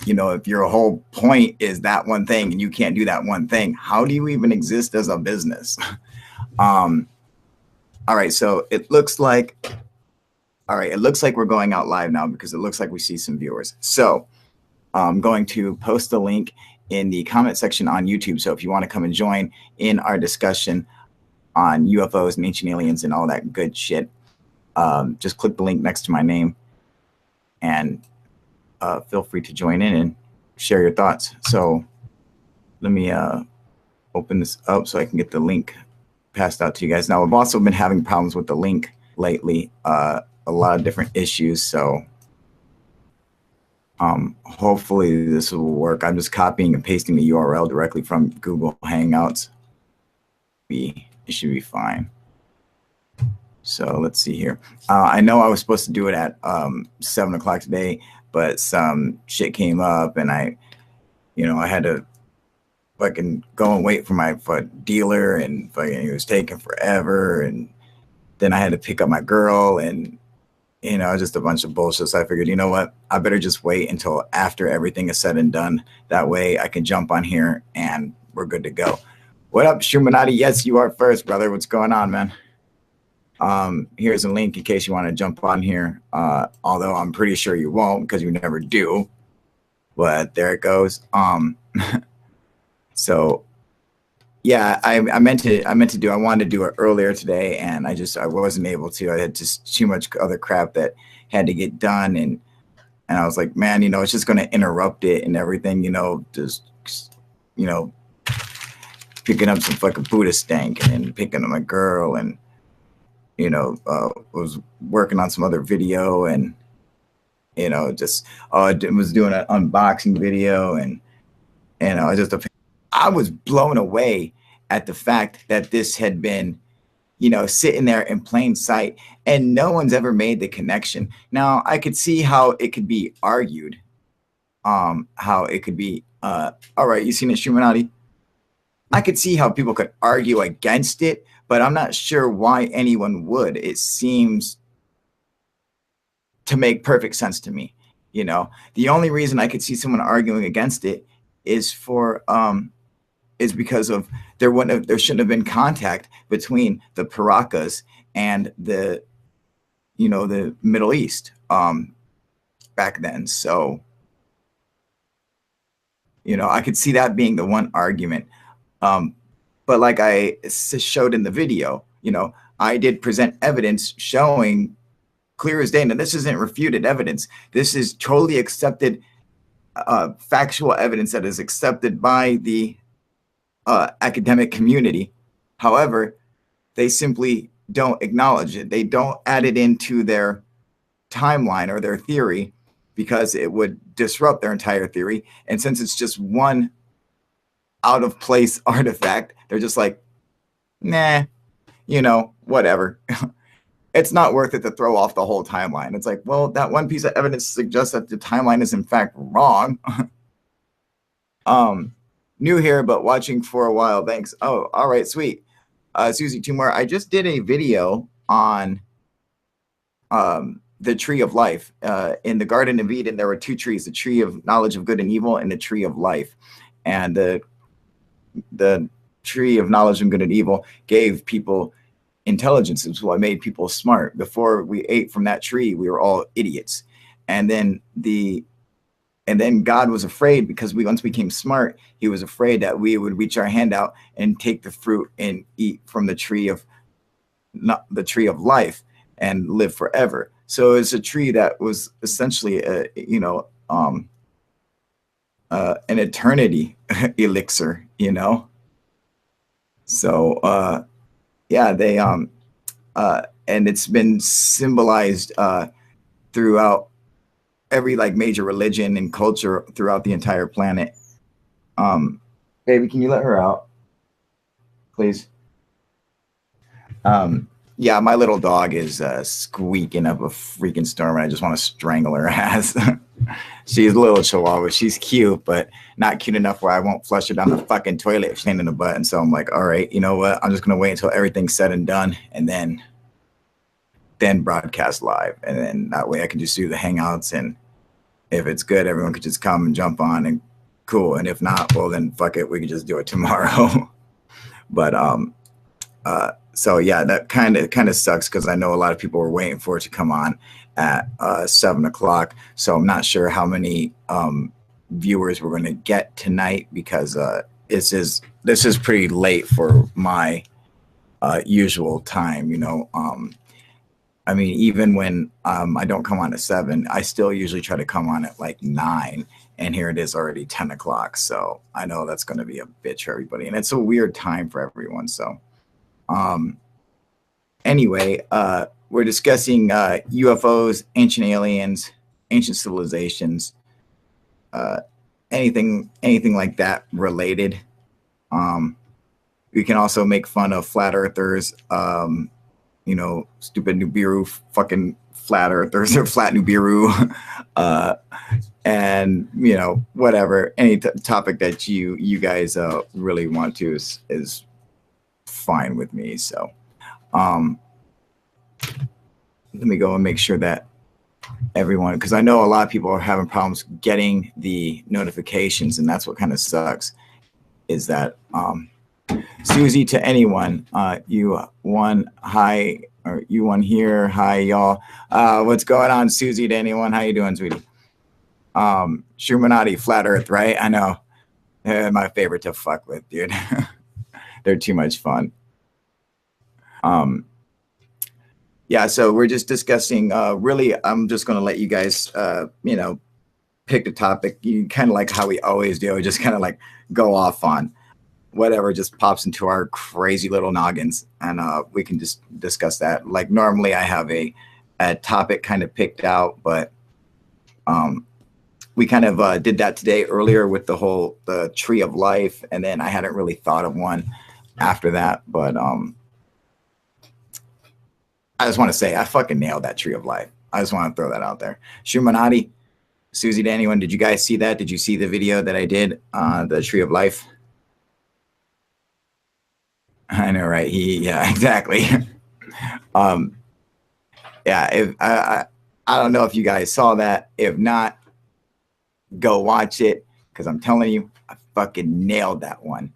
if your whole point is that one thing and you can't do that one thing, how do you even exist as a business? All right, so it looks like we're going out live now because it looks like we see some viewers. So I'm going to post the link in the comment section on YouTube. So if you want to come and join in our discussion on UFOs and ancient aliens and all that good shit, just click the link next to my name and feel free to join in and share your thoughts. So let me open this up so I can get the link passed out to you guys. Now, I've also been having problems with the link lately, a lot of different issues. So hopefully this will work. I'm just copying and pasting the URL directly from Google Hangouts. It should be fine. So let's see here. I know I was supposed to do it at 7 o'clock today, but some shit came up and I had to fucking go and wait for my dealer, and fucking it was taking forever. And then I had to pick up my girl, and just a bunch of bullshit. So I figured, you know what? I better just wait until after everything is said and done. That way I can jump on here and we're good to go. What up, Shumanati? Yes, you are first, brother. What's going on, man? Here's a link in case you want to jump on here. Although I'm pretty sure you won't because you never do. But there it goes. So yeah, I wanted to do it earlier today, and I wasn't able to. I had just too much other crap that had to get done, and I was like, man, it's just going to interrupt it and everything, just picking up some fucking Buddha stank and picking up my girl, and was working on some other video, and just was doing an unboxing video, and I was blown away at the fact that this had been, sitting there in plain sight and no one's ever made the connection. Now, I could see how it could be argued, all right, you seen it, Shumanati? I could see how people could argue against it, but I'm not sure why anyone would. It seems to make perfect sense to me. The only reason I could see someone arguing against it is because of there shouldn't have been contact between the Paracas and the Middle East back then. So I could see that being the one argument. But like I showed in the video, I did present evidence showing clear as day. Now, this isn't refuted evidence. This is totally accepted factual evidence that is accepted by the academic community. However, they simply don't acknowledge it. They don't add it into their timeline or their theory because it would disrupt their entire theory. And since it's just one out of place artifact, they're just like, nah, whatever. It's not worth it to throw off the whole timeline. It's like, well, that one piece of evidence suggests that the timeline is in fact wrong. New here, but watching for a while. Thanks. Oh, all right, sweet. Susie Tumor, I just did a video on the tree of life. In the Garden of Eden, there were two trees, the tree of knowledge of good and evil and the tree of life. And the tree of knowledge of good and evil gave people intelligence. It was what made people smart. Before we ate from that tree, we were all idiots. And then God was afraid because once we became smart, he was afraid that we would reach our hand out and take the fruit and eat from the tree of life and live forever. So it's a tree that was essentially an eternity elixir, So yeah, they and it's been symbolized throughout every like major religion and culture throughout the entire planet. Baby, can you let her out, please? Yeah, my little dog is squeaking up a freaking storm, and I just want to strangle her ass. She's a little chihuahua. She's cute, but not cute enough where I won't flush her down the fucking toilet if she's in the butt. And so I'm like, all right, you know what? I'm just gonna wait until everything's said and done, and then broadcast live, and then that way I can just do the hangouts, and if it's good, everyone could just come and jump on, and cool. And if not, well then fuck it, we can just do it tomorrow. But so yeah, that kind of sucks because I know a lot of people were waiting for it to come on at 7 o'clock. So I'm not sure how many viewers we're going to get tonight because this is pretty late for my usual time. You know, I mean, even when I don't come on at 7, I still usually try to come on at like 9. And here it is already 10 o'clock. So I know that's going to be a bitch for everybody. And it's a weird time for everyone. So anyway, we're discussing UFOs, ancient aliens, ancient civilizations, anything like that related. We can also make fun of flat earthers, you know, stupid Nibiru, fucking flat earthers or flat Nibiru, and you know, whatever. Any topic that you guys really want to is fine with me. So let me go and make sure that everyone, because I know a lot of people are having problems getting the notifications, and that's what kind of sucks, is that Susie, to anyone, you one, hi, or you one here, hi y'all. What's going on, Susie, to anyone? How you doing, sweetie? Shumanati, flat earth, right? I know. They're my favorite to fuck with, dude. They're too much fun. Yeah, so we're just discussing, really, I'm just going to let you guys, you know, pick the topic. You kind of like how we always do, just kind of like go off on whatever just pops into our crazy little noggins, and we can just discuss that. Like normally I have a topic kind of picked out, but we kind of did that today earlier with the tree of life, and then I hadn't really thought of one after that, but I just want to say I fucking nailed that tree of life. I just want to throw that out there. Shumanati, Susie, to anyone, did you guys see that? Did you see the video that I did, the tree of life? I know, right? Yeah, exactly. Yeah, if I don't know if you guys saw that. If not, go watch it, because I'm telling you, I fucking nailed that one.